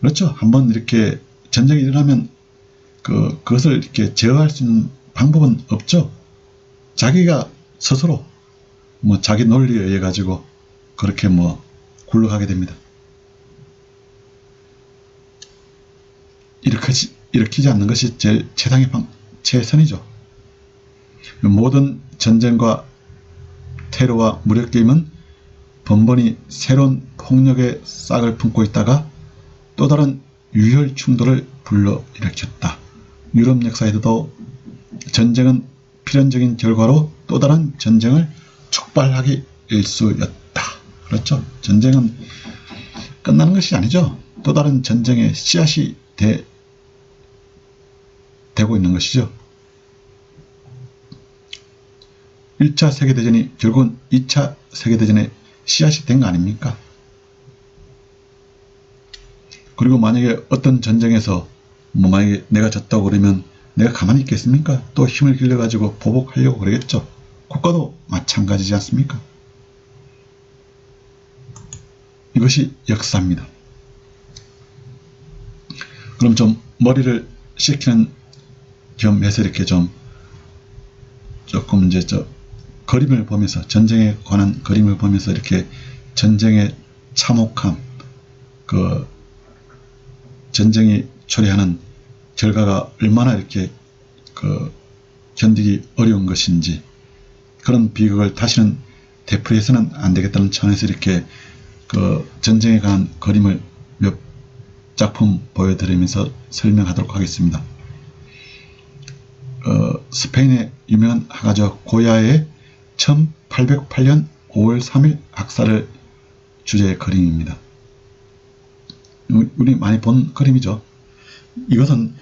그렇죠. 한번 이렇게 전쟁이 일어나면 그것을 이렇게 제어할 수 있는 방법은 없죠. 자기가 스스로 자기 논리에 의해 가지고 그렇게 굴러가게 됩니다. 일으키지 않는 것이 제일 최선이죠. 모든 전쟁과 테러와 무력게임은 번번이 새로운 폭력의 싹을 품고 있다가 또 다른 유혈 충돌을 불러일으켰다. 유럽 역사에도 전쟁은 필연적인 결과로 또 다른 전쟁을 촉발하기 일쑤였다. 그렇죠? 전쟁은 끝나는 것이 아니죠. 또 다른 전쟁의 씨앗이 되고 있는 것이죠. 1차 세계대전이 결국은 2차 세계대전의 씨앗이 된 거 아닙니까? 그리고 만약에 어떤 전쟁에서 만약에 내가 졌다고 그러면 내가 가만히 있겠습니까? 또 힘을 길러가지고 보복하려고 그러겠죠. 국가도 마찬가지지 않습니까? 이것이 역사입니다. 그럼 좀 머리를 식히는 겸해서 이렇게 조금 이제 그림을 보면서, 전쟁에 관한 그림을 보면서 이렇게 전쟁의 참혹함, 전쟁이 초래하는 결과가 얼마나 이렇게 견디기 어려운 것인지, 그런 비극을 다시는 되풀이해서는 안 되겠다는 차원에서 이렇게 전쟁에 관한 그림을 몇 작품 보여드리면서 설명하도록 하겠습니다. 스페인의 유명한 화가죠. 고야의 1808년 5월 3일 학살을 주제의 그림입니다. 우리 많이 본 그림이죠. 이것은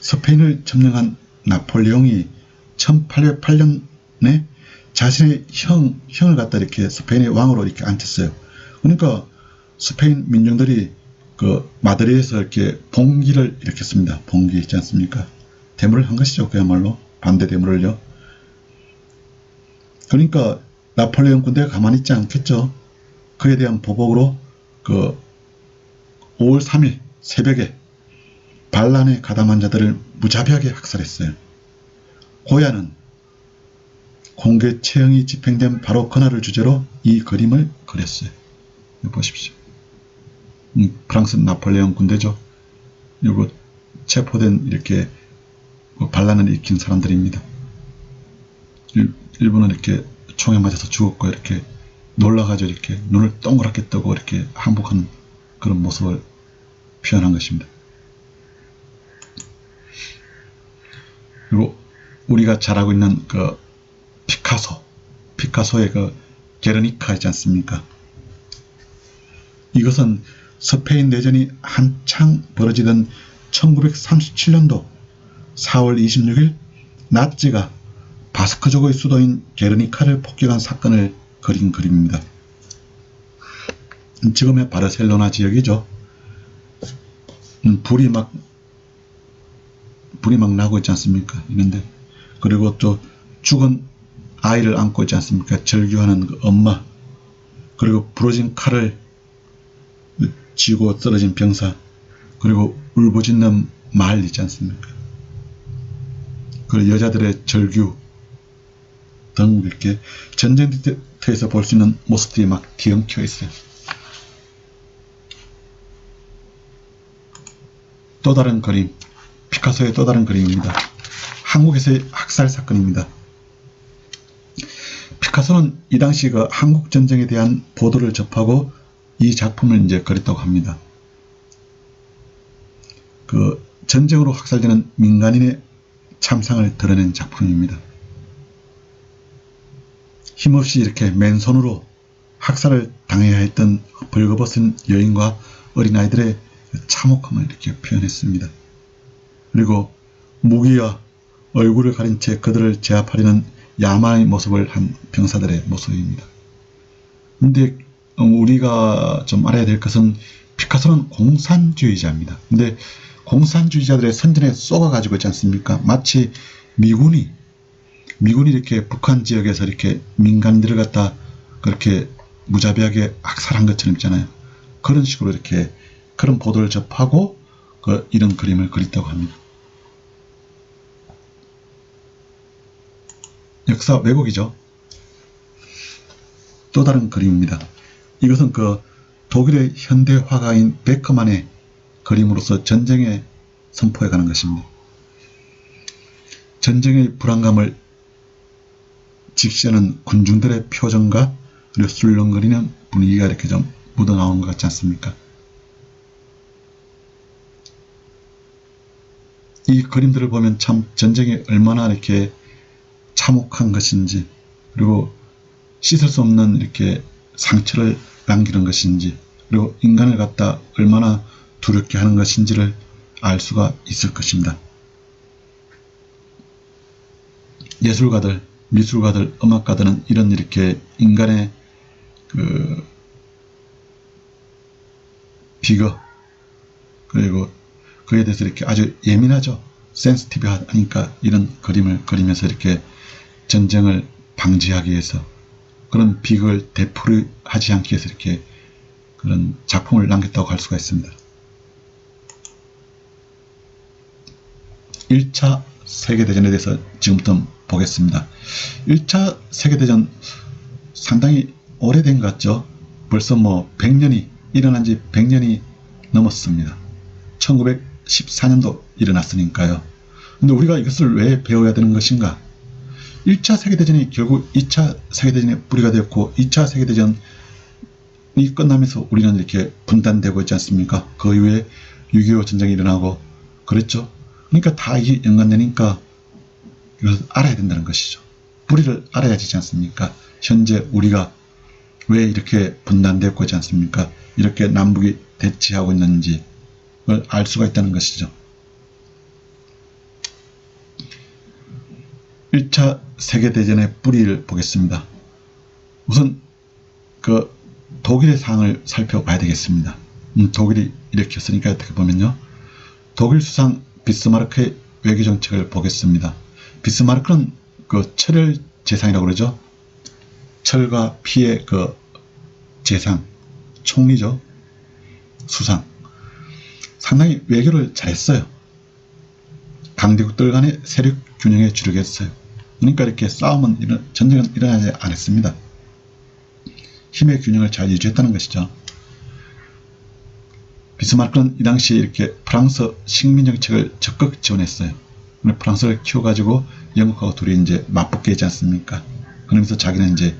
스페인을 점령한 나폴레옹이 1808년에 자신의 형을 갖다 이렇게 스페인의 왕으로 이렇게 앉혔어요. 그러니까 스페인 민중들이 마드리드에서 이렇게 봉기를 일으켰습니다. 봉기 있지 않습니까? 데모를 한 것이죠. 그야말로 반대 데모를요. 그러니까 나폴레옹 군대가 가만히 있지 않겠죠. 그에 대한 보복으로 5월 3일 새벽에 반란에 가담한 자들을 무자비하게 학살했어요. 고야는 공개 처형이 집행된 바로 그날을 주제로 이 그림을 그렸어요. 보십시오. 프랑스 나폴레옹 군대죠. 요거 체포된 이렇게 반란을 일으킨 사람들입니다. 일부는 이렇게 총에 맞아서 죽었고, 이렇게 놀라가지고 이렇게 눈을 동그랗게 뜨고 이렇게 항복하는 그런 모습을 표현한 것입니다. 그리고 우리가 잘 알고 있는 피카소의 게르니카 있지 않습니까? 이것은 스페인 내전이 한창 벌어지던 1937년도 4월 26일 나치가 바스크족의 수도인 게르니카를 폭격한 사건을 그린 그림입니다. 지금의 바르셀로나 지역이죠. 불이 막 나고 있지 않습니까? 이런데, 그리고 또 죽은 아이를 안고 있지 않습니까? 절규하는 엄마, 그리고 부러진 칼을 쥐고 쓰러진 병사, 그리고 울부짖는 말 있지 않습니까? 그 여자들의 절규 등 이렇게 전쟁터에서 볼 수 있는 모습들이 막 뒤엉켜 있어요. 또 다른 그림, 피카소의 또 다른 그림입니다. 한국에서의 학살 사건입니다. 피카소는 이 당시 한국 전쟁에 대한 보도를 접하고 이 작품을 이제 그렸다고 합니다. 전쟁으로 학살되는 민간인의 참상을 드러낸 작품입니다. 힘없이 이렇게 맨손으로 학살을 당해야 했던 벌거벗은 여인과 어린아이들의 참혹함을 이렇게 표현했습니다. 그리고 무기와 얼굴을 가린 채 그들을 제압하려는 야만의 모습을 한 병사들의 모습입니다. 근데 우리가 좀 알아야 될 것은 피카소는 공산주의자입니다. 근데 공산주의자들의 선전에 쏘아가지고 있지 않습니까? 마치 미군이 이렇게 북한 지역에서 이렇게 민간인들을 갖다 그렇게 무자비하게 학살한 것처럼 있잖아요. 그런 식으로 이렇게 그런 보도를 접하고 이런 그림을 그렸다고 합니다. 역사 왜곡이죠. 또 다른 그림입니다. 이것은 독일의 현대 화가인 베커만의 그림으로서 전쟁에 선포해 가는 것입니다. 전쟁의 불안감을 직시하는 군중들의 표정과 그리고 술렁거리는 분위기가 이렇게 좀 묻어나온 것 같지 않습니까? 이 그림들을 보면 참 전쟁이 얼마나 이렇게 참혹한 것인지, 그리고 씻을 수 없는 이렇게 상처를 남기는 것인지, 그리고 인간을 갖다 얼마나 두렵게 하는 것인지를 알 수가 있을 것입니다. 예술가들, 미술가들, 음악가들은 이런 이렇게 인간의 비거, 그리고 그에 대해서 이렇게 아주 예민하죠. 센시티브하니까 이런 그림을 그리면서 이렇게 전쟁을 방지하기 위해서, 그런 비극을 되풀이하지 않기 위해서 이렇게 그런 작품을 남겼다고 할 수가 있습니다. 1차 세계대전에 대해서 지금부터 보겠습니다. 1차 세계대전 상당히 오래된 것 같죠? 벌써 100년이 일어난 지 100년이 넘었습니다. 1914년도 일어났으니까요. 근데 우리가 이것을 왜 배워야 되는 것인가? 1차 세계대전이 결국 2차 세계대전의 뿌리가 되었고 2차 세계대전이 끝나면서 우리는 이렇게 분단되고 있지 않습니까? 그 이후에 6.25 전쟁이 일어나고 그랬죠. 그러니까 다 이게 연관되니까 이걸 알아야 된다는 것이죠. 뿌리를 알아야 되지 않습니까? 현재 우리가 왜 이렇게 분단되고 있지 않습니까? 이렇게 남북이 대치하고 있는지 을 알 수가 있다는 것이죠. 1차 세계대전의 뿌리를 보겠습니다. 우선 그 독일의 상황을 살펴봐야 되겠습니다. 독일이 일으켰으니까 어떻게 보면요. 독일 수상 비스마르크의 외교정책을 보겠습니다. 비스마르크는 그 철을 재상이라고 그러죠. 철과 피의 그 재상, 총리죠. 수상. 상당히 외교를 잘했어요. 강대국들 간의 세력 균형에 주력했어요. 그러니까 이렇게 전쟁은 일어나지 않았습니다. 힘의 균형을 잘 유지했다는 것이죠. 비스마르크는 이 당시 이렇게 프랑스 식민정책을 적극 지원했어요. 프랑스를 키워가지고 영국하고 둘이 이제 맞붙게 하지 않습니까? 그러면서 자기는 이제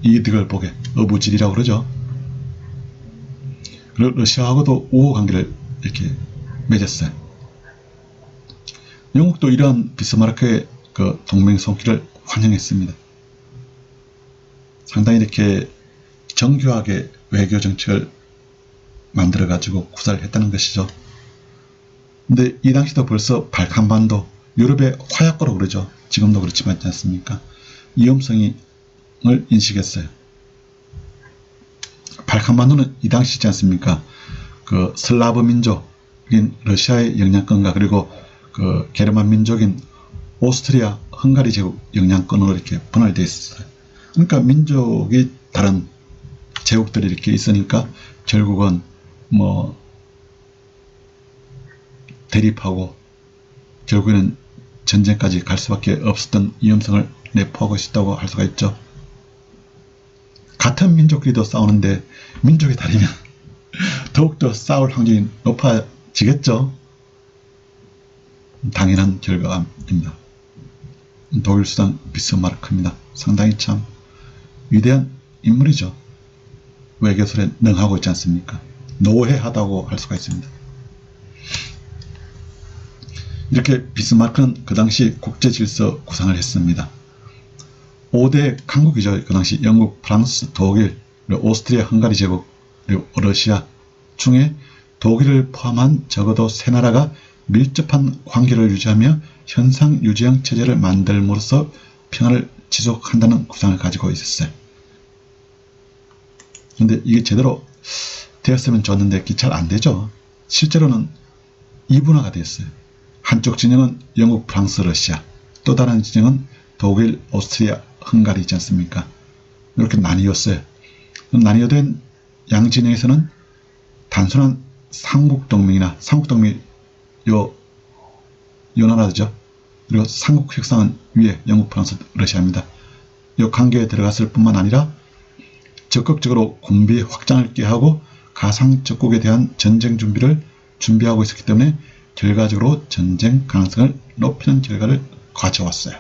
이득을 보게 어부질이라고 그러죠. 그리고 러시아하고도 우호 관계를 이렇게 맺었어요. 영국도 이러한 비스마르크의 그 동맹 손길을 환영했습니다. 상당히 이렇게 정교하게 외교 정책을 만들어 가지고 구사를 했다는 것이죠. 근데 이 당시도 벌써 발칸반도, 유럽의 화약고로 그러죠. 지금도 그렇지만 있지 않습니까? 위험성을 인식했어요. 발칸반도는 이 당시 있지 않습니까? 그 슬라브 민족인 러시아의 영향권과 그리고 그 게르만 민족인 오스트리아, 헝가리 제국 영향권으로 이렇게 분할되어 있었어요. 그러니까 민족이 다른 제국들이 이렇게 있으니까 결국은 뭐 대립하고 결국에는 전쟁까지 갈 수밖에 없었던 위험성을 내포하고 있었다고 할 수가 있죠. 같은 민족끼리도 싸우는데 민족이 다르면 더욱더 싸울 확률이 높아지겠죠. 당연한 결과입니다. 독일 수상 비스마르크입니다. 상당히 참 위대한 인물이죠. 외교설에 능하고 있지 않습니까? 노회하다고 할 수가 있습니다. 이렇게 비스마르크는 그 당시 국제질서 구상을 했습니다. 5대 강국이죠. 그 당시 영국, 프랑스, 독일, 그리고 오스트리아, 헝가리 제국, 그리고 러시아 중에 독일을 포함한 적어도 세 나라가 밀접한 관계를 유지하며 현상 유지형 체제를 만들므로써 평화를 지속한다는 구상을 가지고 있었어요. 근데 이게 제대로 되었으면 좋았는데 잘 안 되죠. 실제로는 이분화가 됐어요. 한쪽 진영은 영국, 프랑스, 러시아, 또 다른 진영은 독일, 오스트리아, 헝가리 있지 않습니까? 이렇게 나뉘었어요. 나뉘어된 양진영에서는 단순한 삼국동맹이나 삼국동맹이 요 나라죠. 그리고 삼국협상은 위에 영국, 프랑스, 러시아입니다. 이 관계에 들어갔을 뿐만 아니라 적극적으로 군비 확장을 꾀하고 가상적국에 대한 전쟁 준비를 준비하고 있었기 때문에 결과적으로 전쟁 가능성을 높이는 결과를 가져왔어요.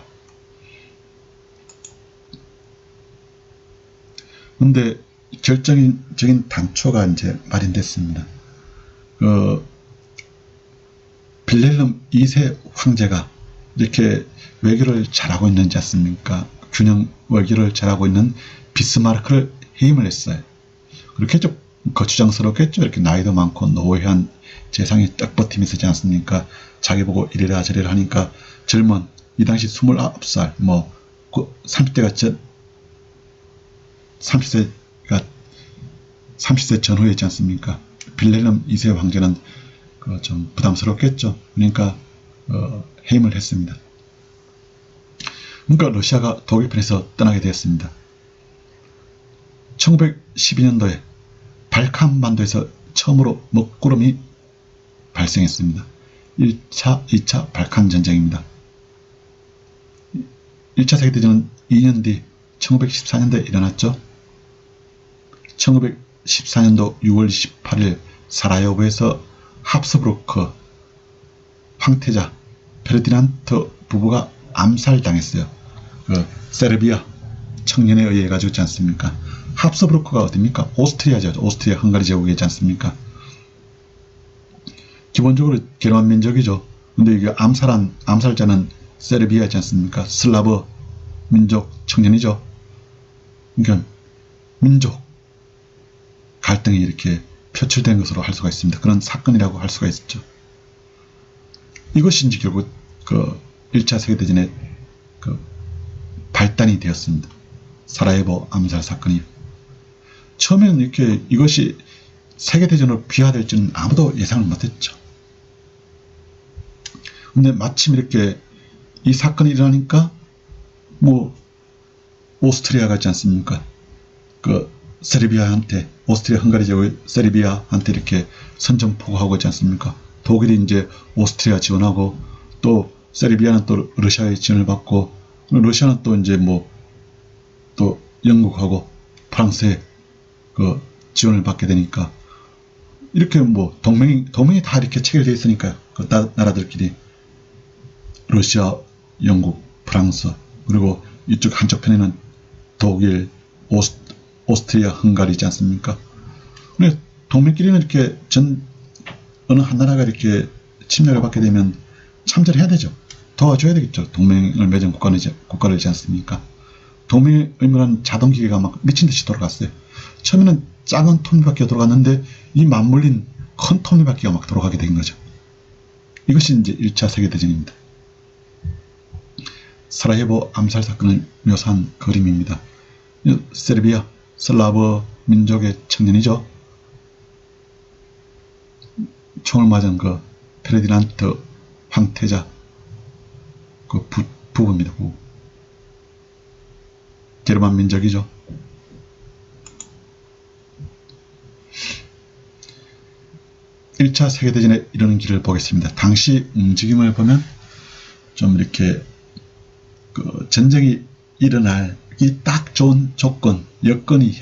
그런데 결정적인 단초가 이제 마련됐습니다. 빌헬름 2세 황제가 이렇게 외교를 잘하고 있는지 않습니까? 균형 외교를 잘하고 있는 비스마르크를 해임을 했어요. 그렇게 좀 거추장스럽겠죠. 이렇게 나이도 많고 노회한 재상이 딱 버티면서 있지 않습니까? 자기 보고 이래라 저래라 하니까 젊은 이 당시 29살 뭐 30대가 30세 전후에 있지 않습니까? 빌헬름 2세 황제는 좀 부담스럽겠죠. 그러니까 해임을 했습니다. 그러니까 러시아가 독일 편에서 떠나게 되었습니다. 1912년도에 발칸반도에서 처음으로 먹구름이 발생했습니다. 1차, 2차 발칸 전쟁입니다. 1차 세계대전은 2년 뒤 1914년도에 일어났죠. 1914년도 6월 28일 사라예보에서 합스부르크 황태자 페르디난트 부부가 암살당했어요. 그 세르비아 청년에 의해 가지고 있지 않습니까? 합스부르크가 어딥니까? 오스트리아죠. 오스트리아 헝가리 제국이 있지 않습니까? 기본적으로 게르만 민족이죠. 근데 이게 암살자는 세르비아지 않습니까? 슬라브 민족 청년이죠. 그러니까 민족 갈등이 이렇게 표출된 것으로 할 수가 있습니다. 그런 사건이라고 할 수가 있죠. 이것이 이제 결국 그 1차 세계대전의 그 발단이 되었습니다. 사라예보 암살 사건이. 처음에는 이렇게 이것이 세계대전으로 비화될지는 아무도 예상을 못했죠. 근데 마침 이렇게 이 사건이 일어나니까 뭐 오스트리아가 있지 않습니까? 그 세르비아한테 오스트리아 헝가리 제국 세르비아한테 이렇게 선전포고하고 있지 않습니까? 독일이 이제 오스트리아 지원하고 또 세르비아는 또 러시아의 지원을 받고 러시아는 또 이제 뭐 또 영국하고 프랑스의 그 지원을 받게 되니까 이렇게 뭐 동맹이 다 이렇게 체결되어 있으니까요. 그 나라들끼리 러시아, 영국, 프랑스 그리고 이쪽 한쪽 편에는 독일, 오스트리아, 헝가리지 않습니까? 근데 동맹끼리는 이렇게 어느 한 나라가 이렇게 침략을 받게 되면 참전을 해야 되죠. 도와줘야 되겠죠. 동맹을 맺은 국가들이지 않습니까? 동맹의 의무란 자동기계가 막 미친듯이 돌아갔어요. 처음에는 작은 톱니바퀴가 돌아갔는데 이 맞물린 큰 톱니바퀴가 막 돌아가게 된 거죠. 이것이 이제 1차 세계대전입니다. 사라예보 암살 사건을 묘사한 그림입니다. 세르비아, 슬라브 민족의 청년이죠. 총을 맞은 그 페르디난트 황태자 그 부부입니다. 부부. 게르만 민족이죠. (1차) 세계대전에 이르는 길을 보겠습니다. 당시 움직임을 보면 좀 이렇게 그 전쟁이 일어나기 딱 좋은 조건, 여건이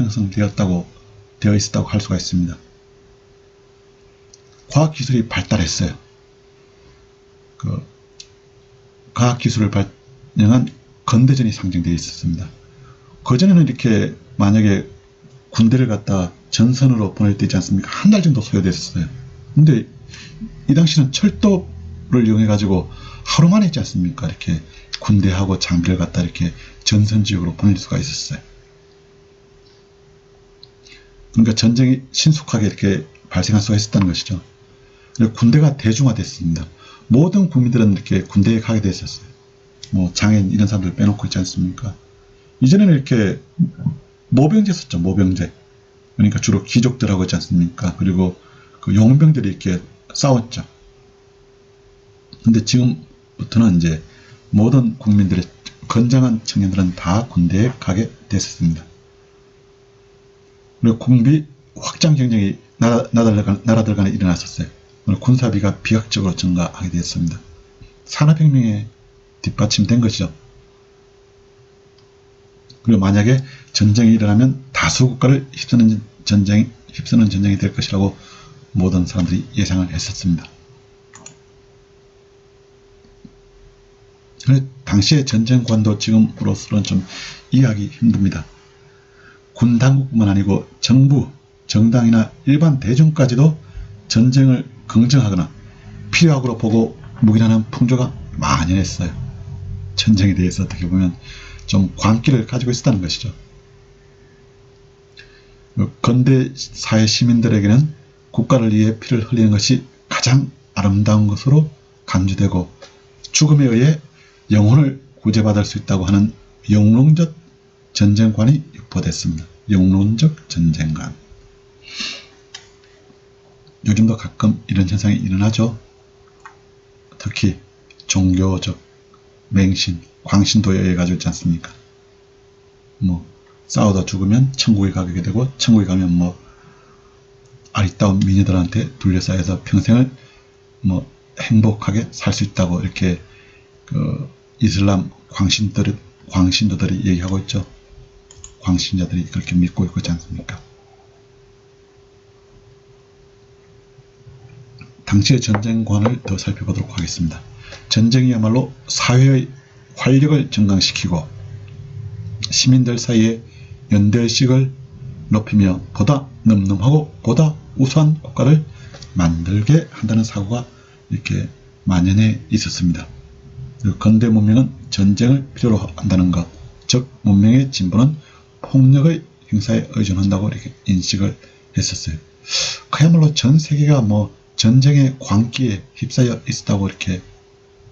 되어 있었다고 할 수가 있습니다. 과학기술이 발달했어요. 그 과학기술을 발명한 건대전이 상징되어 있었습니다. 그전에는 이렇게 만약에 군대를 갖다 전선으로 보낼 때 있지 않습니까? 한 달 정도 소요됐었어요. 근데 이 당시는 철도를 이용해 가지고 하루 만에 있지 않습니까? 이렇게 군대하고 장비를 갖다 이렇게 전선 지역으로 보낼 수가 있었어요. 그러니까 전쟁이 신속하게 이렇게 발생할 수가 있었다는 것이죠. 군대가 대중화됐습니다. 모든 국민들은 이렇게 군대에 가게 됐었어요. 뭐 장애인 이런 사람들 빼놓고 있지 않습니까? 이전에는 이렇게 모병제 썼죠. 모병제. 그러니까 주로 귀족들하고 있지 않습니까? 그리고 그 용병들이 이렇게 싸웠죠. 근데 지금부터는 이제 모든 국민들의 건장한 청년들은 다 군대에 가게 됐었습니다. 그리고 군비 확장 경쟁이 나라들 간에 일어났었어요. 군사비가 비약적으로 증가하게 되었습니다. 산업혁명에 뒷받침된 것이죠. 그리고 만약에 전쟁이 일어나면 다수 국가를 휩쓰는 전쟁이 될 것이라고 모든 사람들이 예상을 했었습니다. 당시의 전쟁관도 지금으로서는 좀 이해하기 힘듭니다. 군 당국뿐만 아니고 정부, 정당이나 일반 대중까지도 전쟁을 긍정하거나 필요하고 보고 묵인하는 풍조가 만연했어요. 전쟁에 대해서 어떻게 보면 좀 광기를 가지고 있었다는 것이죠. 근대 사회 시민들에게는 국가를 위해 피를 흘리는 것이 가장 아름다운 것으로 간주되고 죽음에 의해 영혼을 구제받을 수 있다고 하는 영론적 전쟁관이 유포됐습니다. 영론적 전쟁관. 요즘도 가끔 이런 현상이 일어나죠. 특히 종교적 맹신, 광신도에 의해 가지고 있지 않습니까? 뭐 싸우다 죽으면 천국에 가게 되고 천국에 가면 뭐 아리따운 미녀들한테 둘러싸여서 평생을 뭐 행복하게 살 수 있다고 이렇게 그 이슬람 광신도들이 얘기하고 있죠. 광신자들이 그렇게 믿고 있지 않습니까? 당시의 전쟁관을 더 살펴보도록 하겠습니다. 전쟁이야말로 사회의 활력을 증강시키고 시민들 사이에 연대의식을 높이며 보다 늠름하고 보다 우수한 국가를 만들게 한다는 사고가 이렇게 만연해 있었습니다. 그리고 근대 문명은 전쟁을 필요로 한다는 것, 즉 문명의 진보는 폭력의 행사에 의존한다고 이렇게 인식을 했었어요. 그야말로 전 세계가 뭐 전쟁의 광기에 휩싸여 있었다고 이렇게,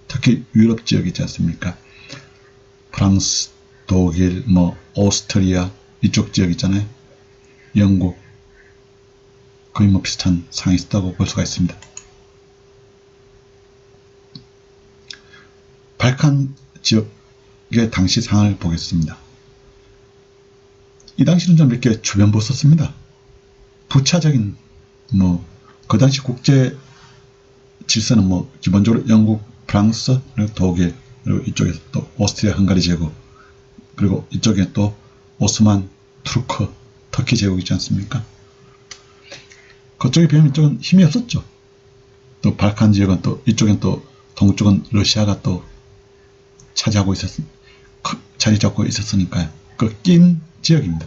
특히 유럽 지역 있지 않습니까? 프랑스, 독일, 뭐 오스트리아 이쪽 지역 있잖아요. 영국, 거의 뭐 비슷한 상황이 있었다고 볼 수가 있습니다. 발칸 지역의 당시 상황을 보겠습니다. 이 당시는 좀 이렇게 주변부 썼습니다. 부차적인 그 당시 국제 질서는 기본적으로 영국, 프랑스, 그리고 독일, 그리고 이쪽에서 또 오스트리아, 헝가리 제국, 그리고 이쪽에 또 오스만, 투르크, 터키 제국 있지 않습니까? 그쪽에 비하면 이쪽은 힘이 없었죠. 또 발칸 지역은 또 이쪽엔 또 동쪽은 러시아가 또 자리 잡고 있었으니까요. 그 낀 지역입니다.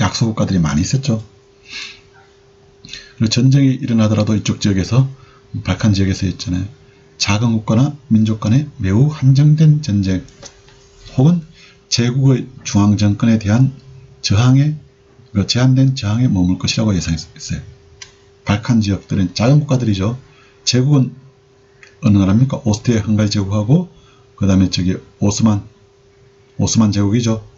약소 국가들이 많이 있었죠. 그리고 전쟁이 일어나더라도 이쪽 지역에서, 발칸 지역에서 있잖아요. 작은 국가나 민족 간의 매우 한정된 전쟁 혹은 제국의 중앙정권에 대한 제한된 저항에 머물 것이라고 예상했어요. 발칸 지역들은 작은 국가들이죠. 제국은 어느 나라입니까? 오스트리아 헝가리 제국하고 그 다음에 오스만 제국이죠.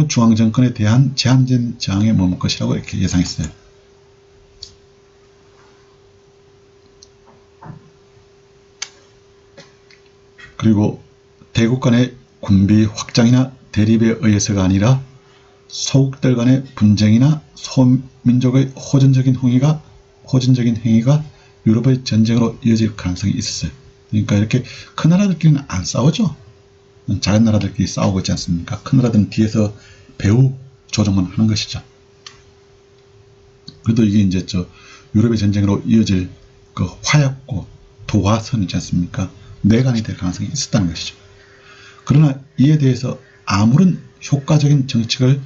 중앙정권에 대한 제한된 저항에 머물 것이라고 이렇게 예상했어요. 그리고 대국 간의 군비 확장이나 대립에 의해서가 아니라 소국들 간의 분쟁이나 소민족의 호전적인 행위가 유럽의 전쟁으로 이어질 가능성이 있었어요. 그러니까 이렇게 큰 나라들끼리는 안 싸우죠. 작은 나라들끼리 싸우고 있지 않습니까? 큰 나라들은 뒤에서 배후 조정만 하는 것이죠. 그래도 이게 이제 유럽의 전쟁으로 이어질 그 화약고 도화선 있지 않습니까? 내관이 될 가능성이 있었다는 것이죠. 그러나 이에 대해서 아무런 효과적인 정책을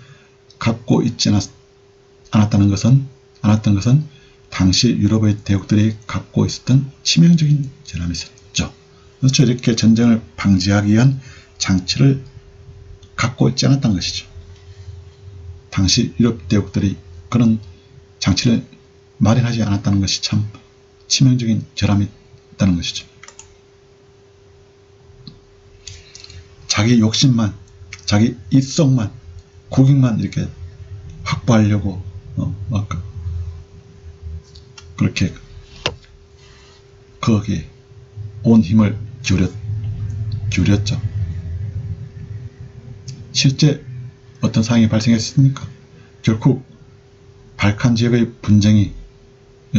갖고 있지 않았던 것은 당시 유럽의 대국들이 갖고 있었던 치명적인 전함이 있었죠. 그렇죠. 이렇게 전쟁을 방지하기 위한 장치를 갖고 있지 않았던 것이죠. 당시 유럽 대국들이 그런 장치를 마련하지 않았다는 것이 참 치명적인 결함이 있다는 것이죠. 자기 욕심만, 자기 입속만, 국익만 이렇게 확보하려고 그렇게 거기에 온 힘을 기울였죠. 실제 어떤 상황이 발생했습니까? 결국 발칸 지역의 분쟁이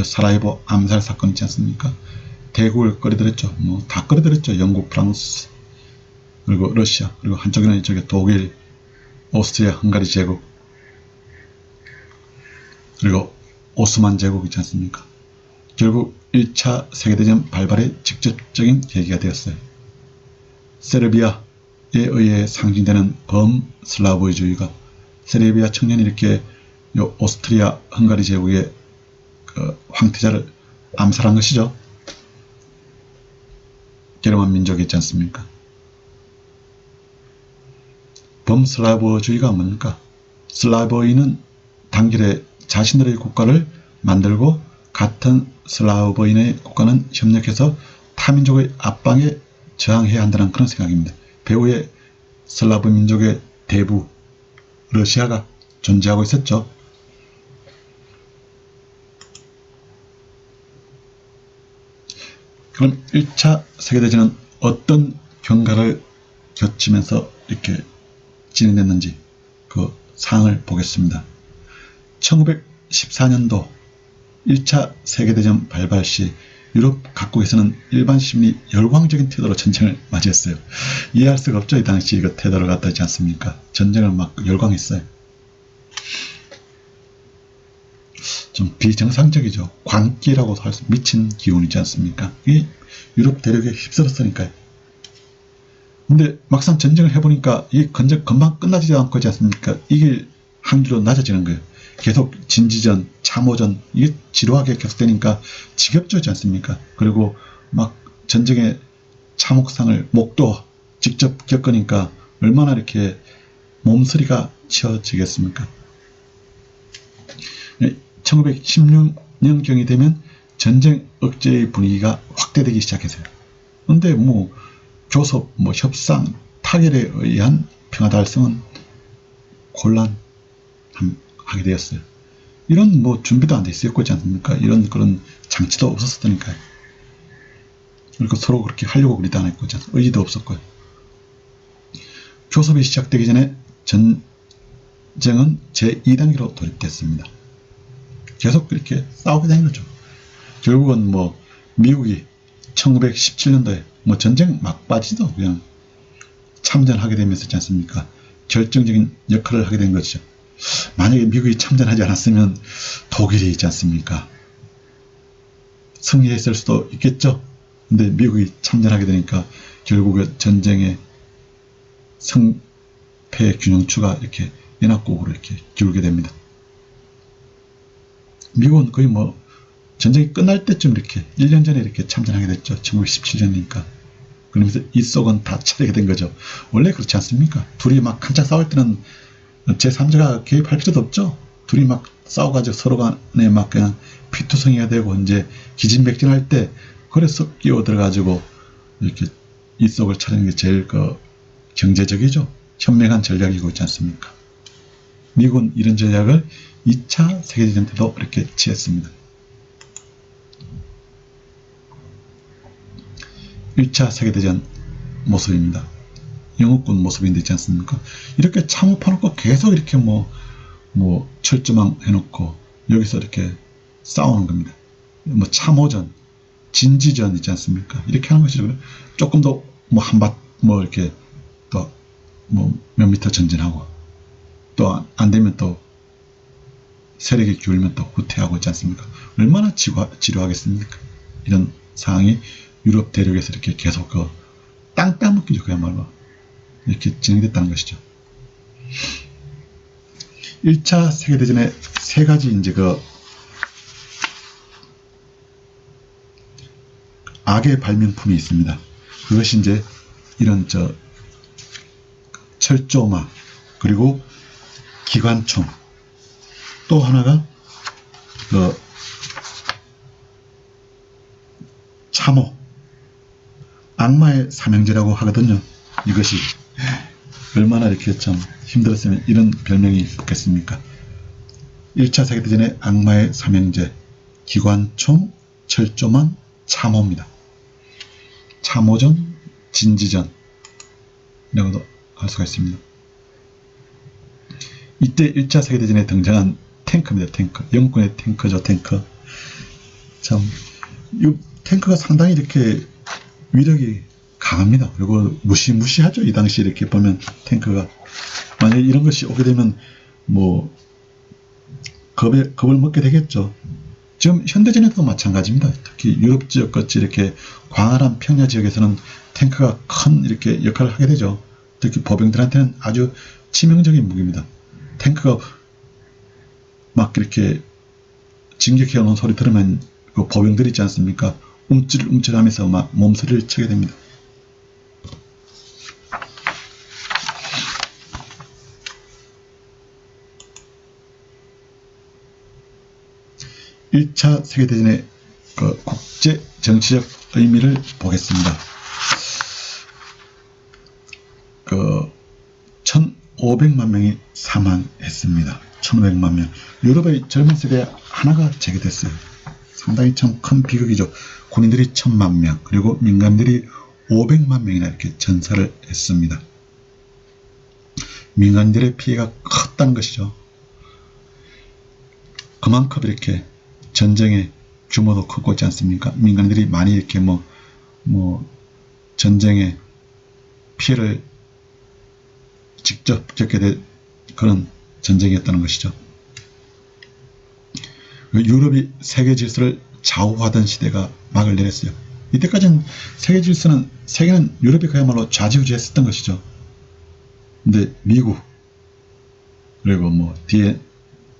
사라예보 암살 사건 있지 않습니까? 대국을 끌어들였죠. 다 끌어들였죠. 영국, 프랑스, 그리고 러시아, 그리고 한쪽에는 이쪽에 독일, 오스트리아, 헝가리 제국, 그리고 오스만 제국 있지 않습니까? 결국 1차 세계대전 발발의 직접적인 계기가 되었어요. 세르비아에 의해 상징되는 범슬라브주의가 세르비아 청년이 이렇게 오스트리아, 헝가리 제국의 그 황태자를 암살한 것이죠. 게르만 민족이 있지 않습니까? 범슬라브주의가 뭡니까? 슬라브인은 단결에 자신들의 국가를 만들고 같은 슬라브인의 국가는 협력해서 타민족의 압박에 저항해야 한다는 그런 생각입니다. 배후에 슬라브 민족의 대부 러시아가 존재하고 있었죠. 그럼 1차 세계대전은 어떤 경과를 거치면서 이렇게 진행됐는지 그 사항을 보겠습니다. 1914년도 1차 세계대전 발발 시 유럽 각국에서는 일반 시민이 열광적인 태도로 전쟁을 맞이했어요. 이해할 수가 없죠. 이 당시 그 태도를 갖다 있지 않습니까? 전쟁을 막 열광했어요. 좀 비정상적이죠. 광기라고 할 수, 미친 기운이지 않습니까? 이 유럽 대륙에 휩쓸었으니까요. 근데 막상 전쟁을 해보니까 이게 금방 끝나지 않고 있지 않습니까? 이게 확률로 낮아지는 거예요. 계속 진지전, 참호전, 이게 지루하게 계속되니까 지겹지 않습니까? 그리고 막 전쟁의 참혹상을 목도 직접 겪으니까 얼마나 이렇게 몸서리가 치어지겠습니까? 1916년경이 되면 전쟁 억제의 분위기가 확대되기 시작했어요. 근데 뭐 교섭, 협상, 타결에 의한 평화 달성은 곤란하게 되었어요. 이런 준비도 안 돼 있었고 있지 않습니까? 이런 그런 장치도 없었으니까요. 그리고 서로 그렇게 하려고 그리도 안 했고 의지도 없었고요. 교섭이 시작되기 전에 전쟁은 제2단계로 돌입됐습니다. 계속 그렇게 싸우게 된 거죠. 결국은 미국이 1917년도에 전쟁 막바지도 그냥 참전하게 되면서 있지 않습니까? 결정적인 역할을 하게 된 거죠. 만약에 미국이 참전하지 않았으면 독일이 있지 않습니까? 승리했을 수도 있겠죠. 근데 미국이 참전하게 되니까 결국은 전쟁의 승패 균형추가 이렇게 연합국으로 이렇게 기울게 됩니다. 미국은 거의 전쟁이 끝날 때쯤 이렇게 1년 전에 이렇게 참전하게 됐죠. 1917년이니까. 그러면서 이 속은 다 차리게 된 거죠. 원래 그렇지 않습니까? 둘이 막 한창 싸울 때는 제3자가 개입할 필요도 없죠. 둘이 막 싸워가지고 서로 간에 막 그냥 피투성이가 되고 이제 기진맥진할 때 그래서 끼어 들어가지고 이렇게 이 속을 차리는 게 제일 경제적이죠. 현명한 전략이고 있지 않습니까? 미국은 이런 전략을 2차 세계대전 때도 이렇게 취했습니다. 1차 세계대전 모습입니다. 영국군 모습인데 있지 않습니까? 이렇게 참호파놓고 계속 이렇게 철조망 해놓고 여기서 이렇게 싸우는 겁니다. 참호전, 진지전 있지 않습니까? 이렇게 하는 것이죠. 조금 더 한밭 이렇게 또 몇 미터 전진하고 또 안 되면 또 세력이 기울면 또 후퇴하고 있지 않습니까? 얼마나 지루하겠습니까? 이런 상황이 유럽 대륙에서 이렇게 계속 땅 따먹기죠. 그야말로 이렇게 진행됐다는 것이죠. 1차 세계대전에 세 가지 이제 악의 발명품이 있습니다. 그것이 이제 이런 철조망, 그리고 기관총, 또 하나가 참호, 악마의 삼형제라고 하거든요. 이것이 얼마나 이렇게 참 힘들었으면 이런 별명이 있겠습니까? 1차 세계대전의 악마의 삼형제, 기관총, 철조망, 참호입니다. 참호전, 진지전 이라고도 할 수가 있습니다. 이때 1차 세계대전에 등장한 탱크입니다. 탱크. 영국군의 탱크죠. 탱크. 참, 이 탱크가 상당히 이렇게 위력이 강합니다. 그리고 무시무시하죠. 이 당시 이렇게 보면 탱크가. 만약에 이런 것이 오게 되면 겁을 먹게 되겠죠. 지금 현대전에도 마찬가지입니다. 특히 유럽 지역 같이 이렇게 광활한 평야 지역에서는 탱크가 큰 이렇게 역할을 하게 되죠. 특히 보병들한테는 아주 치명적인 무기입니다. 탱크가 막 이렇게 진격해오는 소리 들으면 그 보병들이 있지 않습니까? 움찔움찔하면서 막 몸소리를 치게 됩니다. (1차) 세계대전의 국제 정치적 의미를 보겠습니다. 1,500만 명이 사망했습니다. 1,500만 명. 유럽의 젊은 세대 하나가 제거됐어요. 상당히 참 큰 비극이죠. 군인들이 1,000만 명, 그리고 민간들이 500만 명이나 이렇게 전사를 했습니다. 민간인들의 피해가 컸다는 것이죠. 그만큼 이렇게 전쟁의 규모도 크고 있지 않습니까? 민간인들이 많이 이렇게 전쟁의 피해를 직접 겪게 된 그런 전쟁이었다는 것이죠. 유럽이 세계 질서를 좌우하던 시대가 막을 내렸어요. 이때까지는 세계는 유럽이 그야말로 좌지우지했었던 것이죠. 근데 미국, 그리고 뭐 뒤에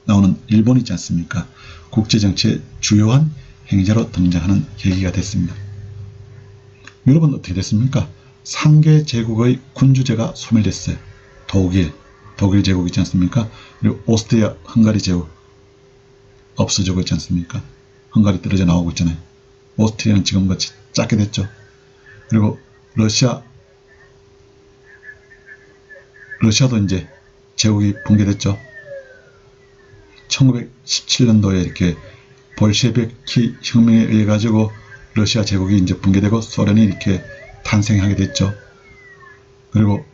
나오는 일본이 있지 않습니까? 국제정치의 주요한 행자로 등장하는 계기가 됐습니다. 유럽은 어떻게 됐습니까? 상계 제국의 군주제가 소멸됐어요. 독일 제국 있지 않습니까? 그리고 오스트리아, 헝가리 제국 없어지고 있지 않습니까? 헝가리 떨어져 나오고 있잖아요. 오스트리아는 지금같이 작게 됐죠. 그리고 러시아도 이제 제국이 붕괴됐죠. 1917년도에 이렇게 볼셰비키 혁명에 의해 가지고 러시아 제국이 이제 붕괴되고 소련이 이렇게 탄생하게 됐죠. 그리고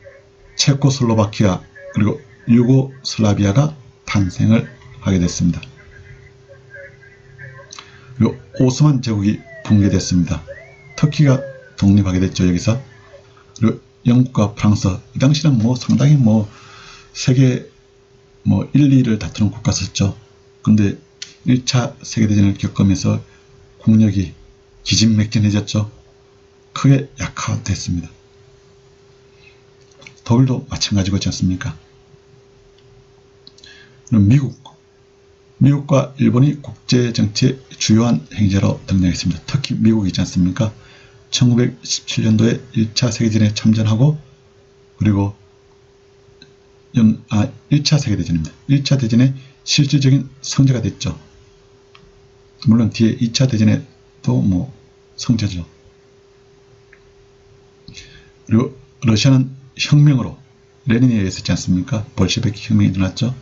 체코슬로바키아 그리고 유고슬라비아가 탄생을 하게 됐습니다. 그리고 오스만 제국이 붕괴됐습니다. 터키가 독립하게 됐죠. 여기서. 그리고 영국과 프랑스, 이 당시는 뭐 상당히 뭐 세계 1, 2를 다투는 국가였죠. 근데 1차 세계대전을 겪으면서 국력이 기진맥진해졌죠. 크게 약화됐습니다. 독일도 마찬가지고 있지 않습니까? 그럼 미국과 일본이 국제정치의 주요한 행자로 등장했습니다. 특히 미국이 있지 않습니까? 1917년도에 1차 세계대전에 참전하고 그리고 1차 세계대전입니다. 1차 대전에 실질적인 성자가 됐죠. 물론 뒤에 2차 대전에도 뭐 성자죠. 그리고 러시아는 혁명으로 레닌에 의해서 있지 않습니까? 볼셰비키 혁명이 일어났죠.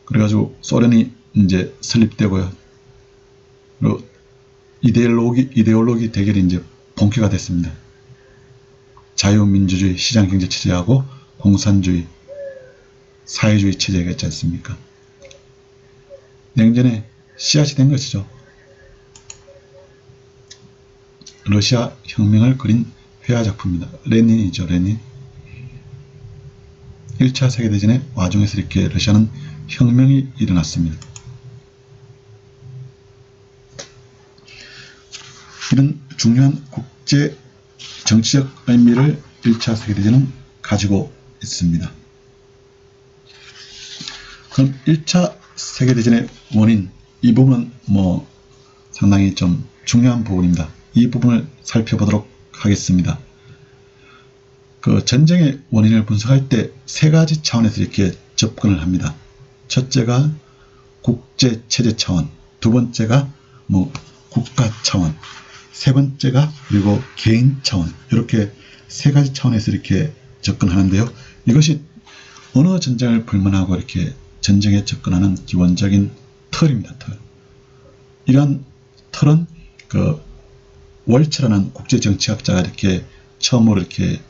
그래가지고 소련이 이제 설립되고요. 그리고 이데올로기 대결이 이제 본캐가 됐습니다. 자유민주주의 시장경제 체제하고 공산주의 사회주의 체제가 있지 않습니까? 냉전의 씨앗이 된 것이죠. 러시아 혁명을 그린 회화작품입니다. 레닌이죠. 레닌. 1차 세계대전의 와중에서 이렇게 러시아는 혁명이 일어났습니다. 이런 중요한 국제 정치적 의미를 1차 세계대전은 가지고 있습니다. 그럼 1차 세계대전의 원인, 이 부분은 뭐 상당히 좀 중요한 부분입니다. 이 부분을 살펴보도록 하겠습니다. 그 전쟁의 원인을 분석할 때 세 가지 차원에서 이렇게 접근을 합니다. 첫째가 국제 체제 차원, 두 번째가 뭐 국가 차원, 세 번째가 그리고 개인 차원, 이렇게 세 가지 차원에서 이렇게 접근하는데요. 이것이 어느 전쟁을 불문하고 이렇게 전쟁에 접근하는 기본적인 틀입니다. 틀. 이러한 틀은 그 월츠라는 국제 정치학자가 이렇게 처음으로 이렇게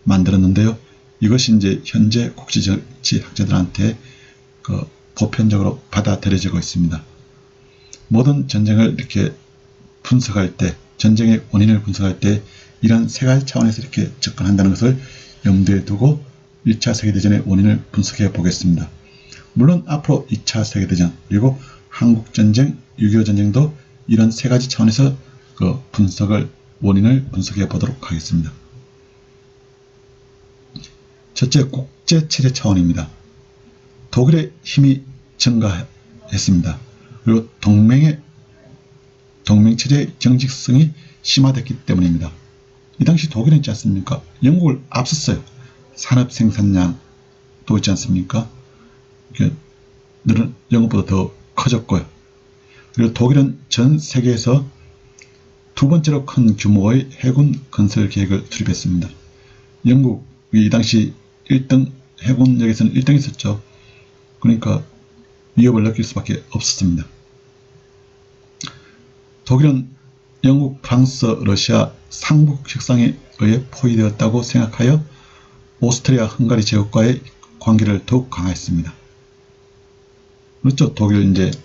만들었는데요. 이것이 이제 현재 국제 정치학자들한테 그 보편적으로 받아들여지고 있습니다. 모든 전쟁을 이렇게 분석할 때, 전쟁의 원인을 분석할 때 이런 세 가지 차원에서 이렇게 접근한다는 것을 염두에 두고 1차 세계대전의 원인을 분석해 보겠습니다. 물론 앞으로 2차 세계대전 그리고 한국전쟁, 6.25전쟁도 이런 세 가지 차원에서 그 원인을 분석해 보도록 하겠습니다. 첫째, 국제체제 차원입니다. 독일의 힘이 증가했습니다. 그리고 동맹체제의 경직성이 심화됐기 때문입니다. 이 당시 독일은 있지 않습니까? 영국을 앞섰어요. 산업 생산량도 있지 않습니까? 영국보다 더 커졌고요. 그리고 독일은 전 세계에서 두 번째로 큰 규모의 해군 건설 계획을 수립했습니다. 영국이 이 당시 1등, 해군력에서는 1등 있었죠. 그러니까 위협을 느낄 수밖에 없었습니다. 독일은 영국, 프랑스, 러시아 상북 협상에 의해 포위되었다고 생각하여 오스트리아, 헝가리 제국과의 관계를 더욱 강화했습니다. 그렇죠. 독일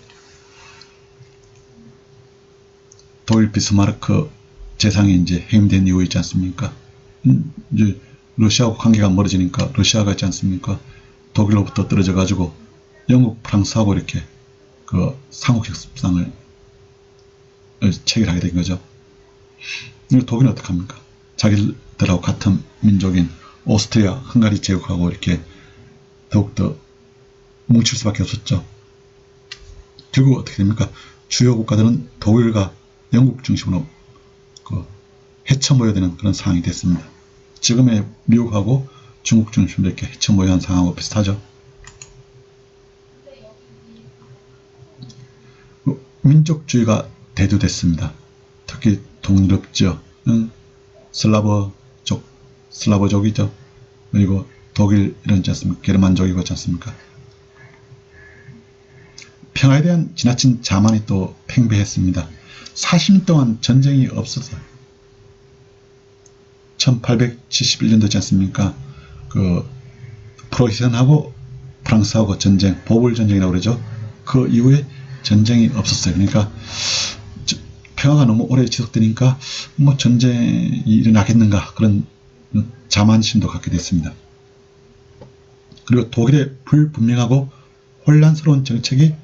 비스마르크 재상이 이제 해임된 이후 있지 않습니까? 이제 러시아하고 관계가 멀어지니까 러시아가 있지 않습니까? 독일로부터 떨어져 가지고 영국, 프랑스하고 이렇게 그 상호격습상을 체결하게 된 거죠. 독일은 어떻게 합니까? 자기들하고 같은 민족인 오스트리아, 헝가리 제국하고 이렇게 더욱더 뭉칠 수밖에 없었죠. 결국 어떻게 됩니까? 주요 국가들은 독일과 영국 중심으로 헤쳐 모여야 되는 그런 상황이 됐습니다. 지금의 미국하고 중국 중심으로 이렇게 헤쳐 모여야 하는 상황하고 비슷하죠. 민족주의가 대두됐습니다. 특히 동유럽 지역은 슬라버족이죠. 그리고 독일 이런지 않습니까? 게르만족이고 있지 않습니까? 평화에 대한 지나친 자만이 또 팽배했습니다. 40년 동안 전쟁이 없어서 1871년도지 않습니까? 그 프로이센하고 프랑스하고 전쟁, 보불 전쟁이라고 그러죠. 그 이후에 전쟁이 없었어요. 그러니까 평화가 너무 오래 지속되니까 뭐 전쟁이 일어나겠는가 그런 자만심도 갖게 됐습니다. 그리고 독일의 불분명하고 혼란스러운 정책이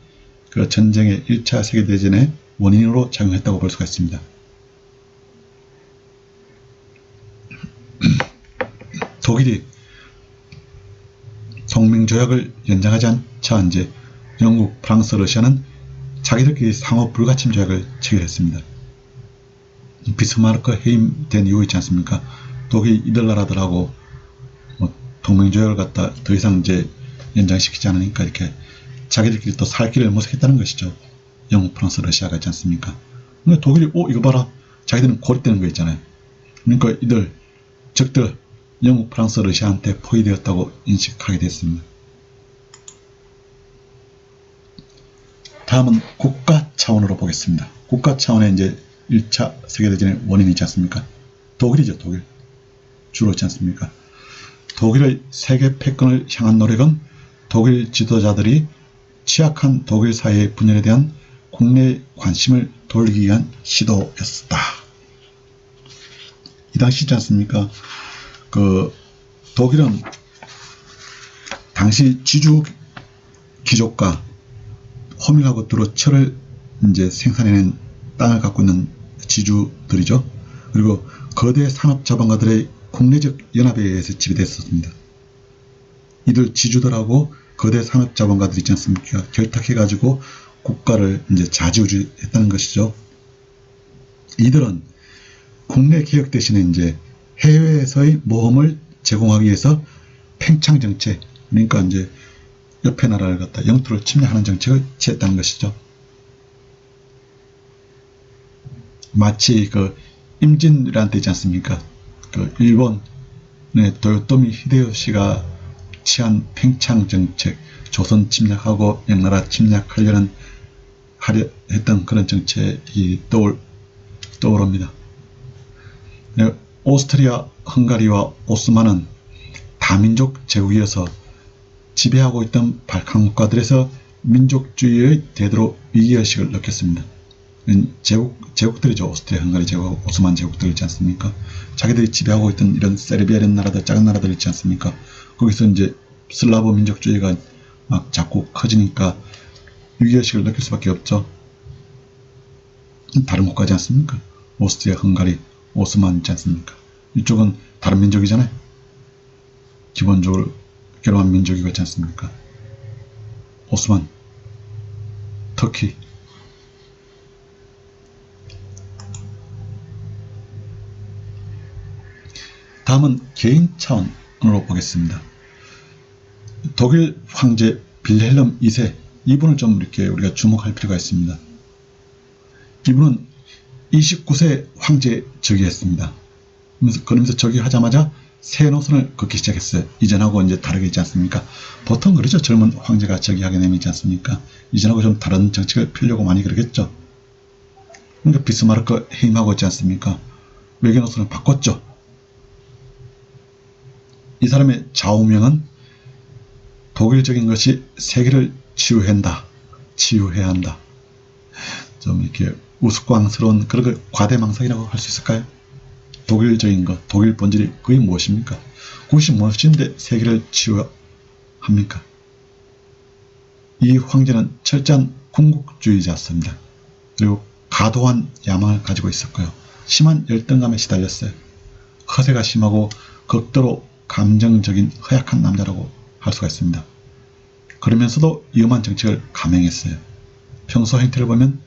그 전쟁의 1차 세계대전의 원인으로 작용했다고 볼 수가 있습니다. 독일이 동맹조약을 연장하지 않자 이제 영국, 프랑스, 러시아는 자기들끼리 상호 불가침 조약을 체결했습니다. 비스마르크 해임된 이후 있지 않습니까? 독일 이들 나라들하고 동맹조약을 갖다 더 이상 이제 연장시키지 않으니까 이렇게 자기들끼리 또 살 길을 모색했다는 것이죠. 영국, 프랑스, 러시아가 있지 않습니까? 근데 독일이 이거 봐라. 자기들은 고립되는 거 있잖아요. 그러니까 이들 적들 영국, 프랑스, 러시아한테 포위되었다고 인식하게 됐습니다. 다음은 국가 차원으로 보겠습니다. 국가 차원의 이제 1차 세계대전의 원인이 있지 않습니까? 독일이죠, 독일. 주로 있지 않습니까? 독일의 세계 패권을 향한 노력은 독일 지도자들이 취약한 독일 사회의 분열에 대한 국내 관심을 돌리기 위한 시도였다. 이 당시 있지 않습니까? 독일은 당시 지주 귀족과 호밀하고 두루 철을 이제 생산해낸 땅을 갖고 있는 지주들이죠. 그리고 거대 산업 자본가들의 국내적 연합에 의해서 지배됐었습니다. 이들 지주들하고 거대 산업 자본가들이 있지 않습니까? 결탁해가지고 국가를 이제 좌지우지했다는 것이죠. 이들은 국내 개혁 대신에 이제 해외에서의 모험을 제공하기 위해서 팽창 정책, 그러니까 이제 옆에 나라를 갖다 영토를 침략하는 정책을 취했다는 것이죠. 마치 임진왜란 때 있지 않습니까? 일본의 도요토미 히데요시가 취한 팽창 정책, 조선 침략하고 명나라 침략하려 했던 그런 정책이 떠오릅니다. 오스트리아, 헝가리와 오스만은 다민족 제국이어서 지배하고 있던 발칸 국가들에서 민족주의의 대대로 위기의식을 느꼈습니다. 제국들이죠. 오스트리아, 헝가리 제국, 오스만 제국들 있지 않습니까? 자기들이 지배하고 있던 이런 세르비아 이런 나라들, 작은 나라들 있지 않습니까? 거기서 이제 슬라브 민족주의가 막 자꾸 커지니까 위기의식을 느낄 수밖에 없죠. 다른 국가지 않습니까? 오스트리아, 헝가리, 오스만 있지 않습니까? 이쪽은 다른 민족이잖아요. 기본적으로 게르만 민족이 있지 않습니까? 오스만, 터키. 다음은 개인 차원으로 보겠습니다. 독일 황제 빌헬름 2세, 이분을 좀 이렇게 우리가 주목할 필요가 있습니다. 이분은 29세 황제 즉위했습니다. 그러면서 즉위하자마자 새 노선을 걷기 시작했어요. 이전하고 이제 다르게 있지 않습니까? 보통 그러죠. 젊은 황제가 즉위하게 되면 있지 않습니까? 이전하고 좀 다른 정책을 펴려고 많이 그러겠죠. 그러니까 비스마르크 해임하고 있지 않습니까? 외교 노선을 바꿨죠. 이 사람의 좌우명은 독일적인 것이 세계를 치유해야 한다. 좀 이렇게 우스꽝스러운 그런 걸 과대망상이라고 할 수 있을까요? 독일적인 것, 독일 본질이 그게 무엇입니까? 그것이 무엇인데 세계를 치유합니까? 이 황제는 철저한 군국주의자였습니다. 그리고 과도한 야망을 가지고 있었고요. 심한 열등감에 시달렸어요. 허세가 심하고 극도로 감정적인 허약한 남자라고 할 수가 있습니다. 그러면서도 위험한 정책을 감행했어요. 평소 행태를 보면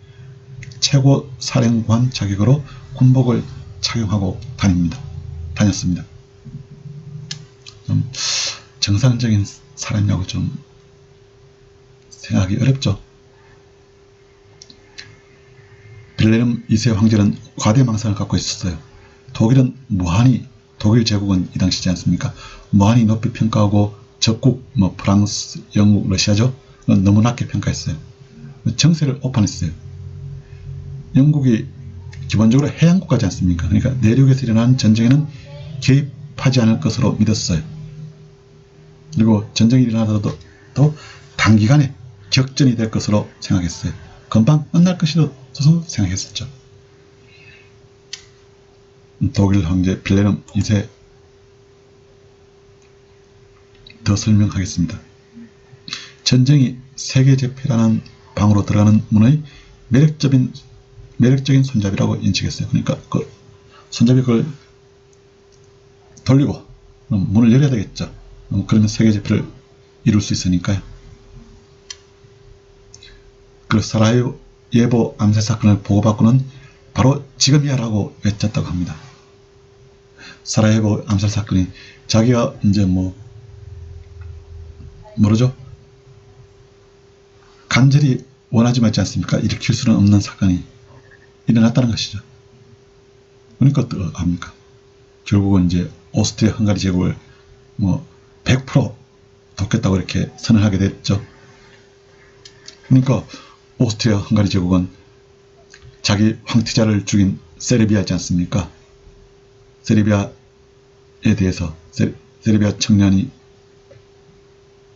최고 사령관 자격으로 군복을 착용하고 다녔습니다. 좀 정상적인 사람이라고 좀 생각하기 어렵죠. 빌헬름 2세 황제는 과대망상을 갖고 있었어요. 독일은 무한히, 독일 제국은 이 당시지 않습니까? 무한히 높이 평가하고 적국, 프랑스, 영국, 러시아죠? 너무 낮게 평가했어요. 정세를 오판했어요. 영국이 기본적으로 해양국가지 않습니까? 그러니까 내륙에서 일어나는 전쟁에는 개입하지 않을 것으로 믿었어요. 그리고 전쟁이 일어나도 단기간에 격전이 될 것으로 생각했어요. 금방 끝날 것이라고 생각했었죠. 독일 황제 빌헬름 2세 더 설명하겠습니다. 전쟁이 세계제패라는 방으로 들어가는 문의 매력적인 손잡이라고 인식했어요. 그러니까 그 손잡이 그걸 돌리고 문을 열어야 되겠죠. 그러면 세계제패를 이룰 수 있으니까요. 그 사라예보 암살 사건을 보고받고는 바로 지금이야 라고 외쳤다고 합니다. 사라예보 암살 사건이 자기가 이제 모르죠? 간절히 원하지 말지 않습니까? 일으킬 수는 없는 사건이 일어났다는 것이죠. 그러니까 어떡합니까? 결국은 이제 오스트리아 헝가리 제국을 100% 돕겠다고 이렇게 선언하게 됐죠. 그러니까 오스트리아 헝가리 제국은 자기 황태자를 죽인 세르비아지 않습니까? 세르비아에 대해서 세르비아 청년이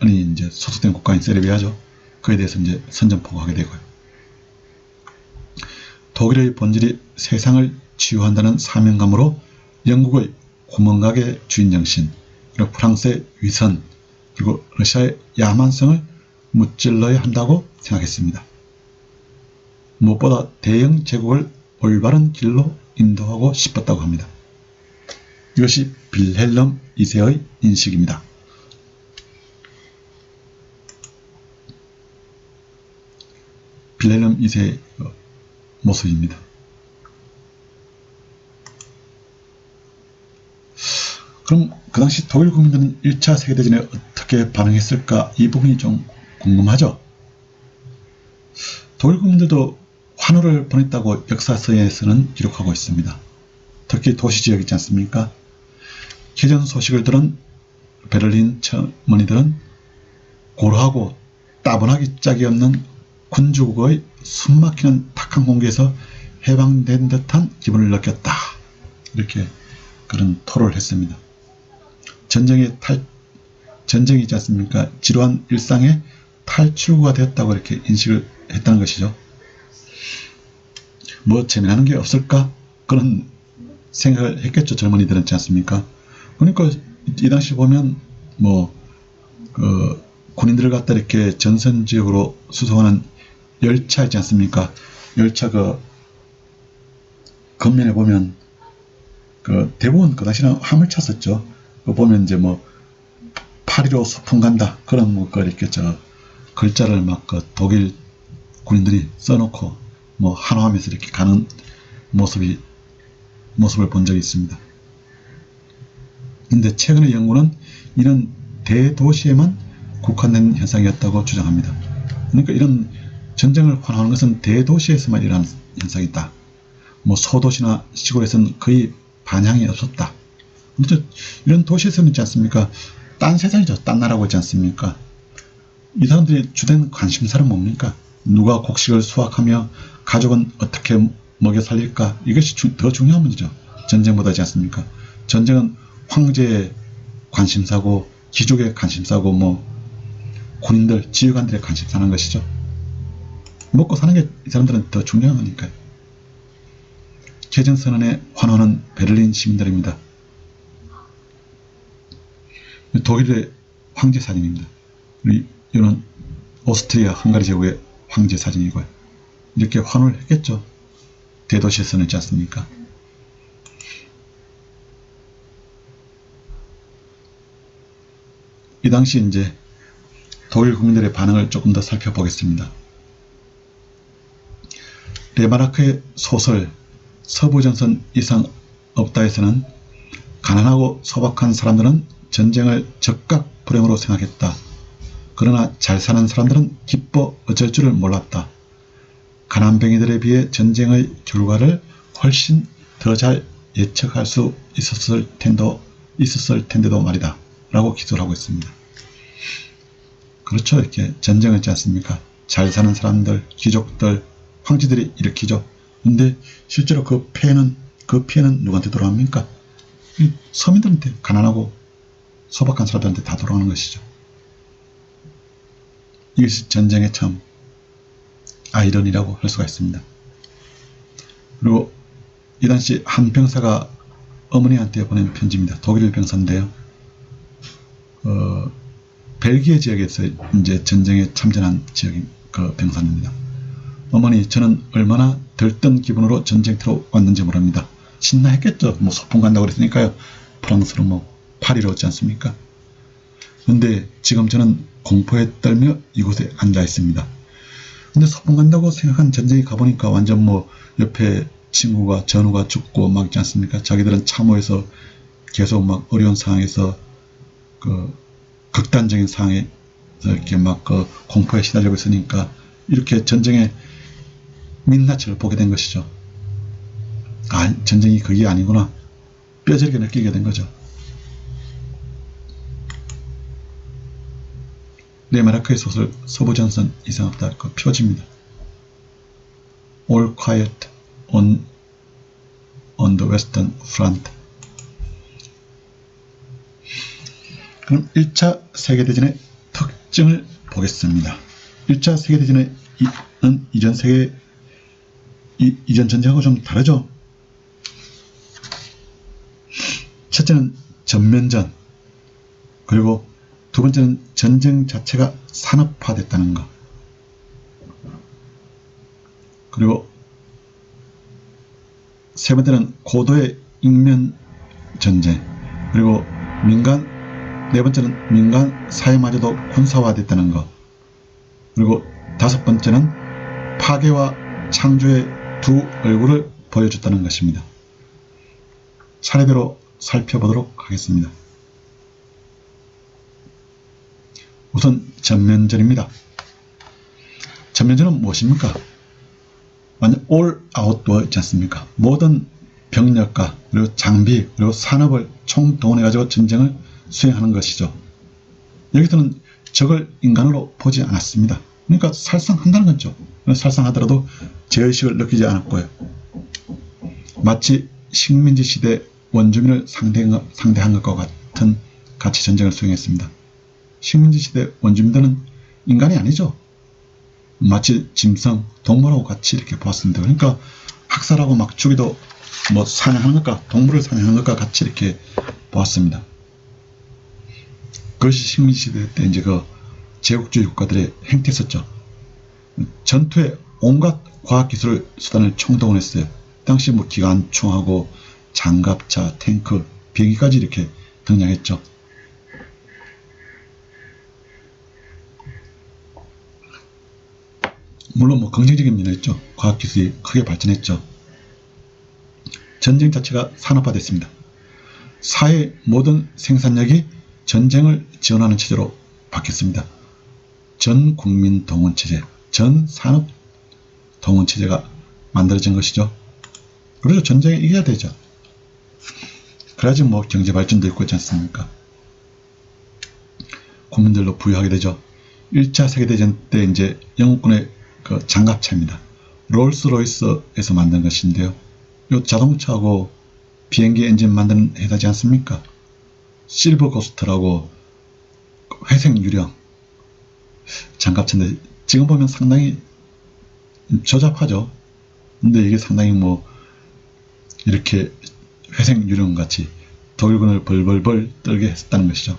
이제 소속된 국가인 세르비아죠. 그에 대해서 이제 선전포고하게 되고요. 독일의 본질이 세상을 치유한다는 사명감으로 영국의 고문각의 주인정신, 그리고 프랑스의 위선, 그리고 러시아의 야만성을 무찔러야 한다고 생각했습니다. 무엇보다 대영 제국을 올바른 길로 인도하고 싶었다고 합니다. 이것이 빌헬름 2세의 인식입니다. 빌헬름 2세의 모습입니다. 그럼 그 당시 독일 국민들은 1차 세계대전에 어떻게 반응했을까? 이 부분이 좀 궁금하죠? 독일 국민들도 환호를 보냈다고 역사서에서는 기록하고 있습니다. 특히 도시지역 있지 않습니까? 개전 소식을 들은 베를린 청문이들은 고루하고 따분하기 짝이 없는 군주국의 숨막히는 탁한 공기에서 해방된 듯한 기분을 느꼈다. 이렇게 그런 토로를 했습니다. 전쟁이 있지 않습니까? 지루한 일상의 탈출구가 되었다고 이렇게 인식을 했다는 것이죠. 재미나는 게 없을까? 그런 생각을 했겠죠. 젊은이들은 있지 않습니까? 그러니까 이 당시 보면 군인들을 갖다 이렇게 전선 지역으로 수송하는 열차 있지 않습니까? 열차 겉면에 보면 대부분 그 당시는 화물차였죠. 보면 이제 8.15 소풍 간다 그런 이렇게 글자를 독일 군인들이 써놓고 한호하면서 이렇게 가는 모습을 본 적이 있습니다. 근데 최근의 연구는 이런 대도시에만 국한된 현상이었다고 주장합니다. 그러니까 이런 전쟁을 환호하는 것은 대도시에서만 일어나는 현상이다. 소도시나 시골에서는 거의 반향이 없었다. 이런 도시에서는 있지 않습니까? 딴 세상이죠. 딴 나라고 있지 않습니까? 이 사람들이 주된 관심사는 뭡니까? 누가 곡식을 수확하며 가족은 어떻게 먹여 살릴까? 이것이 더 중요한 문제죠. 전쟁보다지 않습니까? 전쟁은 황제의 관심사고 귀족의 관심사고 군인들, 지휘관들의 관심사는 것이죠. 먹고 사는 게 이 사람들은 더 중요한 거니까요. 개전선언에 환호하는 베를린 시민들입니다. 독일의 황제 사진입니다. 이는 오스트리아 헝가리 제국의 황제 사진이고요. 이렇게 환호를 했겠죠. 대도시에서는 있지 않습니까? 이 당시 이제 독일 국민들의 반응을 조금 더 살펴보겠습니다. 레마르크의 소설 서부전선 이상 없다에서는 가난하고 소박한 사람들은 전쟁을 적각 불행으로 생각했다. 그러나 잘 사는 사람들은 기뻐 어쩔 줄을 몰랐다. 가난뱅이들에 비해 전쟁의 결과를 훨씬 더 잘 예측할 수 있었을 텐데도 말이다. 라고 기술을 하고 있습니다. 그렇죠. 이렇게 전쟁을 있지 않습니까? 잘 사는 사람들, 귀족들, 황제들이 일으키죠. 근데 실제로 그 피해는 누구한테 돌아갑니까? 서민들한테, 가난하고 소박한 사람들한테 다 돌아가는 것이죠. 이것이 전쟁의 참 아이러니라고 할 수가 있습니다. 그리고 이 당시 한 병사가 어머니한테 보낸 편지입니다. 독일 병사인데요. 벨기에 지역에서 이제 전쟁에 참전한 지역인 그 병사입니다. 어머니, 저는 얼마나 들뜬 기분으로 전쟁터로 왔는지 모릅니다. 신나했겠죠. 뭐 소풍 간다고 그랬으니까요. 프랑스로 뭐 파리로 오지 않습니까? 근데 지금 저는 공포에 떨며 이곳에 앉아 있습니다. 근데 소풍 간다고 생각한 전쟁에 가보니까 완전 뭐 옆에 친구가 전우가 죽고 막 있지 않습니까? 자기들은 참호해서 계속 막 어려운 상황에서 그 극단적인 상황에서 이렇게 막 그 공포에 시달리고 있으니까 이렇게 전쟁의 민낯을 보게 된 것이죠. 아, 전쟁이 그게 아니구나. 뼈저리게 느끼게 된 거죠. 레마르크의 소설 서부전선 이상 없다. 그 표지입니다. All quiet on the Western Front. 그럼 1차 세계대전의 특징을 보겠습니다. 1차 세계대전은 이전 전쟁하고 좀 다르죠. 첫째는 전면전, 그리고 두 번째는 전쟁 자체가 산업화됐다는 것, 그리고 세 번째는 고도의 인면 전쟁, 그리고 네 번째는 민간 사회마저도 군사화됐다는 것, 그리고 다섯 번째는 파괴와 창조의 두 얼굴을 보여줬다는 것입니다. 차례대로 살펴보도록 하겠습니다. 우선 전면전입니다. 전면전은 무엇입니까? 완전 all outdoor 있지 않습니까? 모든 병력과 그리고 장비 그리고 산업을 총동원해 가지고 전쟁을 수행하는 것이죠. 여기서는 적을 인간으로 보지 않았습니다. 그러니까 살상한다는 거죠. 살상하더라도 죄의식을 느끼지 않았고요. 마치 식민지 시대 원주민을 상대한 것과 같은 같이 전쟁을 수행했습니다. 식민지 시대 원주민들은 인간이 아니죠. 마치 짐승, 동물하고 같이 이렇게 보았습니다. 그러니까 학살하고 막 죽이도 뭐 사냥하는 것과 동물을 사냥하는 것과 같이 이렇게 보았습니다. 그것이 식민지 시대 때 이제 그 제국주의 국가들의 행태였었죠. 전투에 온갖 과학기술 수단을 총동원했어요. 당시 뭐 기관총하고 장갑차, 탱크, 비행기까지 이렇게 등장했죠. 물론 뭐 긍정적인 면이었죠. 과학기술이 크게 발전했죠. 전쟁 자체가 산업화됐습니다. 사회 모든 생산력이 전쟁을 지원하는 체제로 바뀌었습니다. 전 국민 동원 체제, 전 산업 동원 체제가 만들어진 것이죠. 그래서 전쟁에 이겨야 되죠. 그래야지 뭐 경제 발전도 있고 있지 않습니까? 국민들도 부유하게 되죠. 1차 세계대전 때 이제 영국군의 그 장갑차입니다. 롤스로이스에서 만든 것인데요. 이 자동차하고 비행기 엔진 만드는 회사지 않습니까? 실버고스트라고 회색 유령 장갑차인데 지금 보면 상당히 조잡하죠. 근데 이게 상당히 뭐 이렇게 회색 유령 같이 독일군을 벌벌벌 떨게 했다는 것이죠.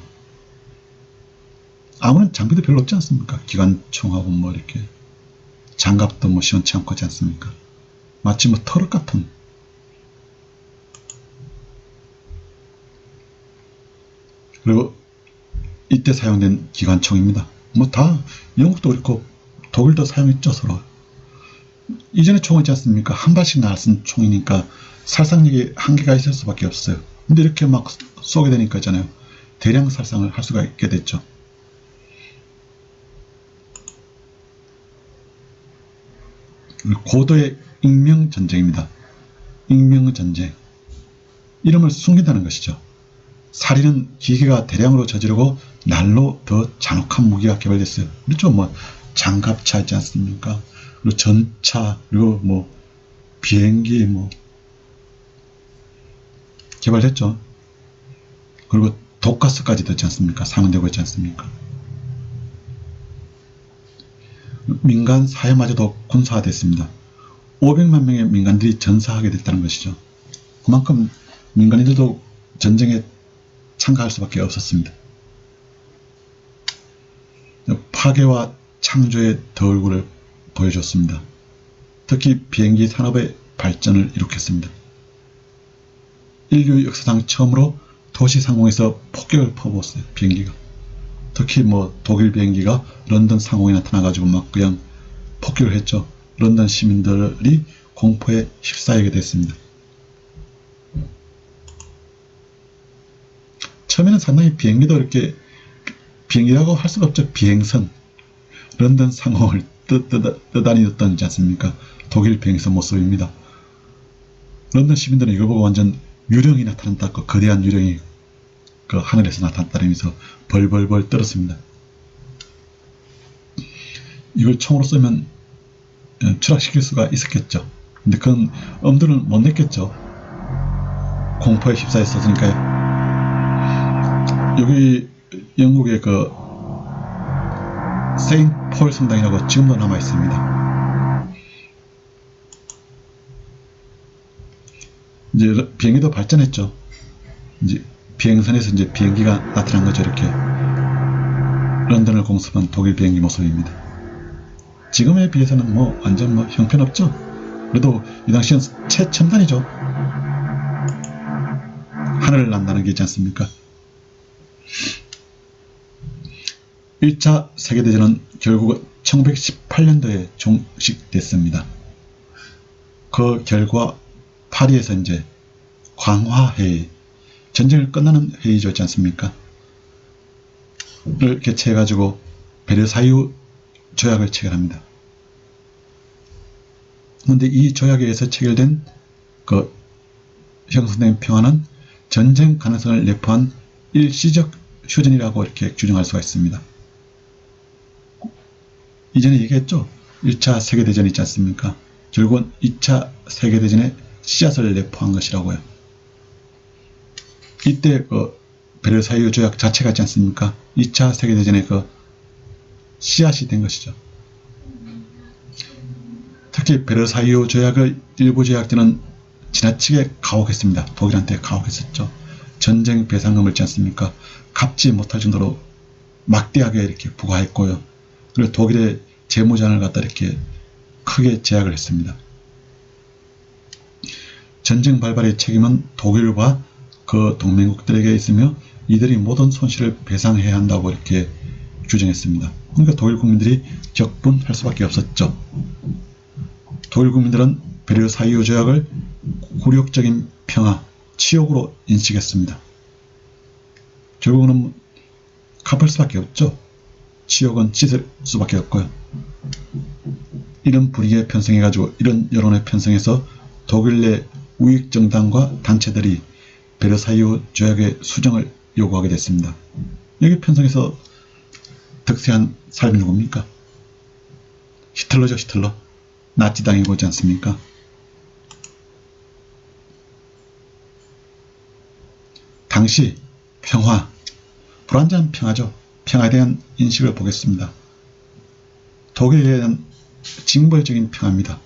아무런 장비도 별로 없지 않습니까? 기관총하고 뭐 이렇게 장갑도 뭐 시원치 않고 하지 않습니까? 마치 뭐 터럭 같은. 그리고 이때 사용된 기관총입니다. 뭐 다 영국도 그렇고 독일도 사용했죠, 서로. 이전에 총은 있지 않습니까? 한 발씩 날쓴 총이니까 살상력이 한계가 있을 수밖에 없어요. 근데 이렇게 막 쏘게 되니까 있잖아요. 대량 살상을 할 수가 있게 됐죠. 고도의 익명전쟁입니다. 익명전쟁. 이름을 숨긴다는 것이죠. 살인은 기계가 대량으로 저지르고 날로 더 잔혹한 무기가 개발됐어요. 그렇죠. 뭐 장갑차 있지 않습니까? 그리고 전차, 그리고 뭐 비행기 뭐 개발됐죠. 그리고 독가스까지 있지 않습니까? 상용되고 있지 않습니까? 민간 사회마저도 군사화됐습니다. 500만 명의 민간들이 전사하게 됐다는 것이죠. 그만큼 민간인들도 전쟁에 참가할 수밖에 없었습니다. 파괴와 창조의 더 얼굴을 보여줬습니다. 특히 비행기 산업의 발전을 일으켰습니다. 인류 역사상 처음으로 도시 상공에서 폭격을 퍼부었어요. 비행기가. 특히 뭐 독일 비행기가 런던 상공에 나타나가지고 막 그냥 폭격을 했죠. 런던 시민들이 공포에 휩싸이게 됐습니다. 처음에는 상당히 비행기도 이렇게 비행기라고 할 수가 없죠. 비행선. 런던 상공을 떠다니었지 않습니까? 독일 비행선 모습입니다. 런던 시민들은 이걸 보고 완전 유령이 나타난다. 그 거대한 유령이 그 하늘에서 나타났다면서 벌벌벌 떨었습니다. 이걸 총으로 쏘면 추락시킬 수가 있었겠죠. 근데 그건 엄두를 못 냈겠죠. 공포에 휩싸였으니까요. 여기 영국의 그 세인트 폴 성당이라고 지금도 남아 있습니다. 이제 비행기도 발전했죠. 이제 비행선에서 이제 비행기가 나타난 거죠. 이렇게 런던을 공습한 독일 비행기 모습입니다. 지금에 비해서는 뭐 완전 뭐 형편없죠. 그래도 이 당시엔 최첨단이죠. 하늘을 난다는 게 있지 않습니까? 1차 세계대전은 결국 1918년도에 종식됐습니다. 그 결과 파리에서 이제 광화회의, 전쟁을 끝나는 회의죠, 있지 않습니까? 를 개최해가지고 베르사유 조약을 체결합니다. 그런데 이 조약에 의해서 체결된 그 형성된 평화는 전쟁 가능성을 내포한 일시적 휴전이라고 이렇게 규정할 수가 있습니다. 이전에 얘기했죠. 1차 세계대전이 있지 않습니까? 결국은 2차 세계대전의 씨앗을 내포한 것이라고요. 이때 그 베르사유 조약 자체가 있지 않습니까? 2차 세계대전의 그 씨앗이 된 것이죠. 특히 베르사유 조약의 일부 조약들은 지나치게 가혹했습니다. 독일한테 가혹했었죠. 전쟁 배상금을 있지 않습니까? 갚지 못할 정도로 막대하게 이렇게 부과했고요. 그리고 독일의 재무장을 갖다 이렇게 크게 제약을 했습니다. 전쟁 발발의 책임은 독일과 그 동맹국들에게 있으며 이들이 모든 손실을 배상해야 한다고 이렇게 규정했습니다. 그러니까 독일 국민들이 격분할 수밖에 없었죠. 독일 국민들은 베르사유 조약을 굴욕적인 평화, 치욕으로 인식했습니다. 결국은 갚을 수밖에 없죠. 치욕은 찢을 수밖에 없고요. 이런 분위기에 편성해가지고 이런 여론에 편성해서 독일 내 우익정당과 단체들이 베르사유 조약의 수정을 요구하게 됐습니다. 여기 편성해서 득세한 사람이 누굽니까? 히틀러죠. 히틀러. 나치당이고 있지 않습니까? 당시 평화, 불완전한 평화죠. 평화에 대한 인식을 보겠습니다. 독일에 대한 징벌적인 평화입니다.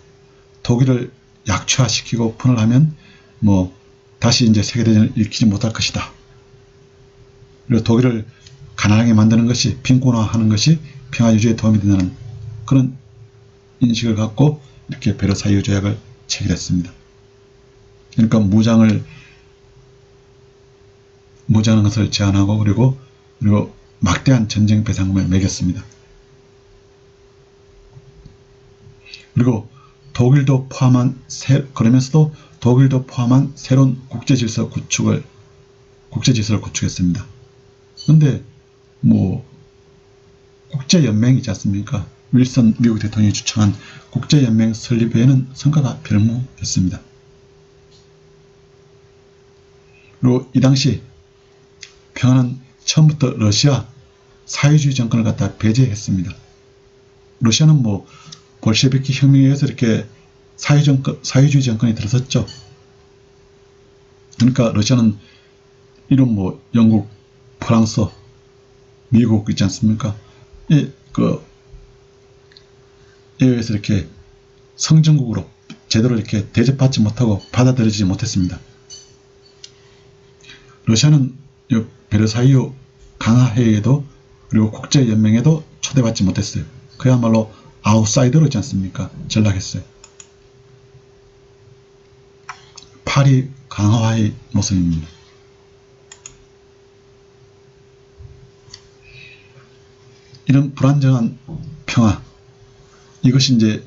독일을 약취화시키고 분열하면 뭐 다시 이제 세계대전을 일으키지 못할 것이다. 그리고 독일을 가난하게 만드는 것이, 빈곤화하는 것이 평화 유지에 도움이 된다는 그런 인식을 갖고 이렇게 베르사유 조약을 체결했습니다. 그러니까 무장하는 것을 제한하고 그리고 막대한 전쟁 배상금을 매겼습니다. 그리고 그러면서도 독일도 포함한 새로운 국제질서를 구축했습니다. 그런데 국제연맹이지 않습니까? 윌슨 미국 대통령이 주창한 국제연맹 설립에는 성과가 별무했습니다. 그리고 이 당시 평화는 처음부터 러시아 사회주의 정권을 갖다 배제했습니다. 러시아는 볼셰비키 혁명에 의해서 이렇게 사회주의 정권이 들어섰죠. 그러니까 러시아는 이런 영국, 프랑스, 미국 있지 않습니까? 에 의해서 이렇게 성전국으로 제대로 이렇게 대접받지 못하고 받아들이지 못했습니다. 러시아는 베르사유 강화회의에도 그리고 국제연맹에도 초대받지 못했어요. 그야말로 아웃사이더로 있지 않습니까? 전락했어요. 파리 강화회의 모습입니다. 이런 불안정한 평화, 이것이 이제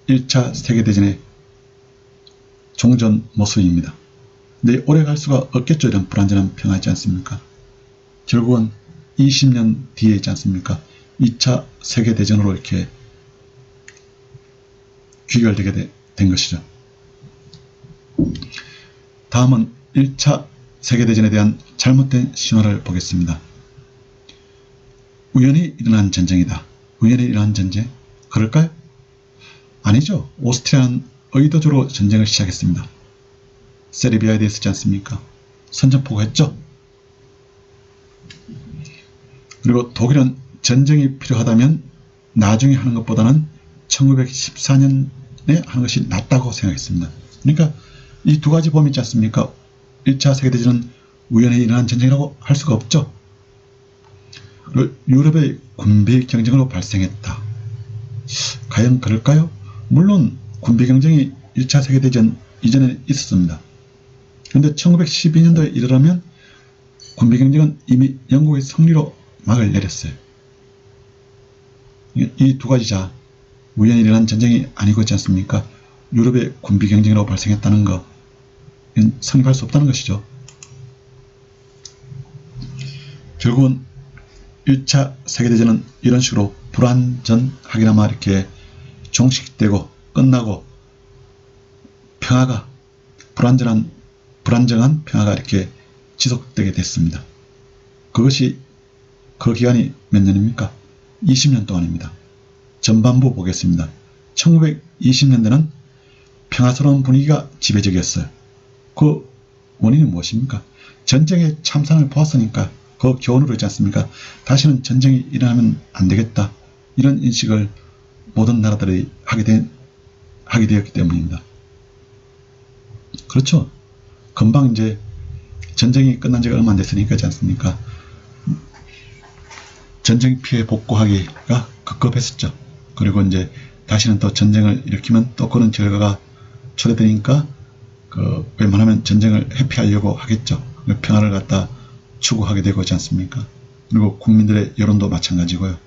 1차 세계대전의 종전 모습입니다. 근데 오래 갈 수가 없겠죠. 이런 불안정한 평화이지 않습니까? 결국은 20년 뒤에 있지 않습니까? 2차 세계대전으로 이렇게 귀결되게 된 것이죠. 다음은 1차 세계대전에 대한 잘못된 신화를 보겠습니다. 우연히 일어난 전쟁이다. 우연히 일어난 전쟁? 그럴까요? 아니죠. 오스트리아는 의도적으로 전쟁을 시작했습니다. 세르비아에 대해 있지 않습니까? 선전포고했죠. 그리고 독일은 전쟁이 필요하다면 나중에 하는 것보다는 1914년에 하는 것이 낫다고 생각했습니다. 그러니까 이 두 가지 범위 있지 않습니까? 1차 세계대전은 우연히 일어난 전쟁이라고 할 수가 없죠. 유럽의 군비 경쟁으로 발생했다. 과연 그럴까요? 물론 군비 경쟁이 1차 세계대전 이전에 있었습니다. 그런데 1912년도에 이르려면 군비 경쟁은 이미 영국의 승리로 막을 내렸어요. 이 두 가지 자, 우연히 일어난 전쟁이 아니고 있지 않습니까? 유럽의 군비 경쟁으로 발생했다는 것, 이건 성립할 수 없다는 것이죠. 결국은 1차 세계대전은 이런 식으로 불완전하게나마 이렇게 종식되고 끝나고 평화가 불안정한 평화가 이렇게 지속되게 됐습니다. 그것이 그 기간이 몇 년입니까? 20년 동안입니다. 전반부 보겠습니다. 1920년대는 평화스러운 분위기가 지배적이었어요. 그 원인이 무엇입니까? 전쟁의 참상을 보았으니까 그 교훈으로 있지 않습니까? 다시는 전쟁이 일어나면 안 되겠다. 이런 인식을 모든 나라들이 하게 되었기 때문입니다. 그렇죠. 금방 이제 전쟁이 끝난 지가 얼마 안 됐으니까 있지 않습니까? 전쟁 피해 복구하기가 급급했었죠. 그리고 이제 다시는 또 전쟁을 일으키면 또 그런 결과가 초래되니까 웬만하면 전쟁을 회피하려고 하겠죠. 평화를 갖다 추구하게 되고 있지 않습니까? 그리고 국민들의 여론도 마찬가지고요.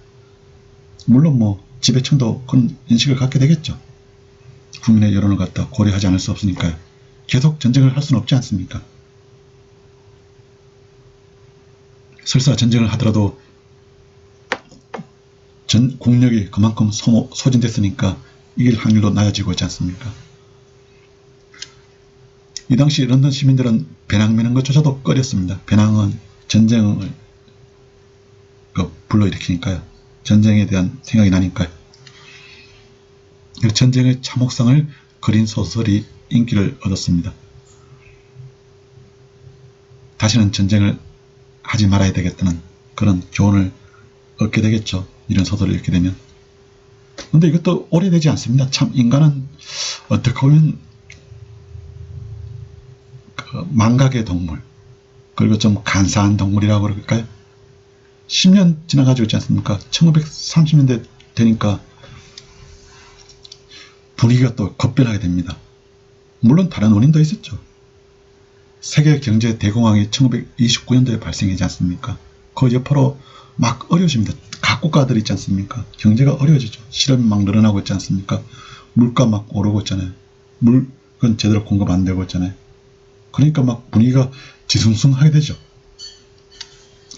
물론 지배층도 그런 인식을 갖게 되겠죠. 국민의 여론을 갖다 고려하지 않을 수 없으니까요. 계속 전쟁을 할 수는 없지 않습니까? 설사 전쟁을 하더라도 전 국력이 그만큼 소진됐으니까 이길 확률도 낮아지고 있지 않습니까? 이 당시 런던 시민들은 배낭 매는 것조차도 꺼렸습니다. 배낭은 전쟁을 불러일으키니까요. 전쟁에 대한 생각이 나니까요. 전쟁의 참혹성을 그린 소설이 인기를 얻었습니다. 다시는 전쟁을 하지 말아야 되겠다는 그런 교훈을 얻게 되겠죠. 이런 소설을 읽게 되면. 근데 이것도 오래되지 않습니다. 참 인간은 어떻게 보면 망각의 동물, 그리고 좀 간사한 동물이라고 그럴까요? 10년 지나가지고 있지 않습니까? 1930년대 되니까 분위기가 또 급변하게 됩니다. 물론 다른 원인도 있었죠. 세계 경제 대공황이 1929년도에 발생하지 않습니까? 그 여파로 막 어려워집니다. 각 국가들 있지 않습니까? 경제가 어려워지죠. 실업이 막 늘어나고 있지 않습니까? 물가 막 오르고 있잖아요. 물건 제대로 공급 안 되고 있잖아요. 그러니까 막 분위기가 뒤숭숭하게 되죠.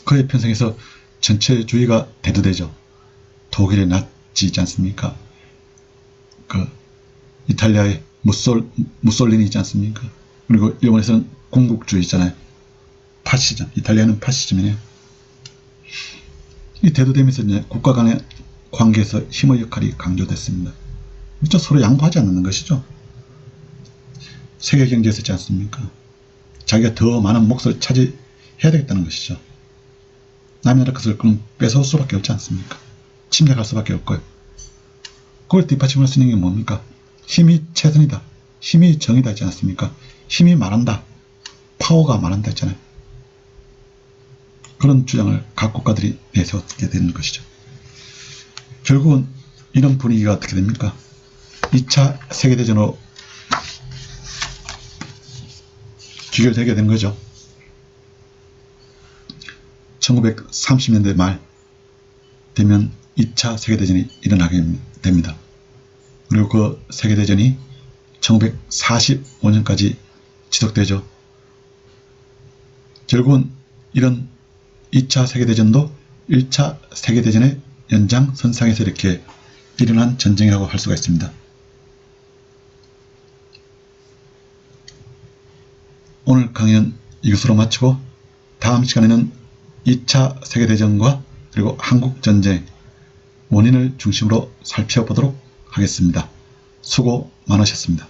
그에 편성해서 전체주의가 대두되죠. 독일의 나치 있지 않습니까? 그 이탈리아의 무솔리니 있지 않습니까? 그리고 일본에서는 군국주의 있잖아요. 파시즘. 이탈리아는 파시즘이네요. 이 대두되면서 이제 국가 간의 관계에서 힘의 역할이 강조됐습니다. 그렇죠? 서로 양보하지 않는 것이죠. 세계 경제에서 있지 않습니까? 자기가 더 많은 몫을 차지해야 되겠다는 것이죠. 남의 나라 것을 그럼 뺏어올 수밖에 없지 않습니까? 침략할 수밖에 없고요. 그걸 뒷받침할 수 있는 게 뭡니까? 힘이 최선이다. 힘이 정이다 있지 않습니까? 힘이 말한다. 파워가 말한다 했잖아요. 그런 주장을 각 국가들이 내세우게 되는 것이죠. 결국은 이런 분위기가 어떻게 됩니까? 2차 세계대전으로 귀결되게 되는 거죠. 1930년대 말 되면 2차 세계대전이 일어나게 됩니다. 그리고 그 세계대전이 1945년까지 지속되죠. 결국은 이런 2차 세계대전도 1차 세계대전의 연장선상에서 이렇게 일어난 전쟁이라고 할 수가 있습니다. 오늘 강의는 이것으로 마치고 다음 시간에는 2차 세계대전과 그리고 한국전쟁 원인을 중심으로 살펴보도록 하겠습니다. 수고 많으셨습니다.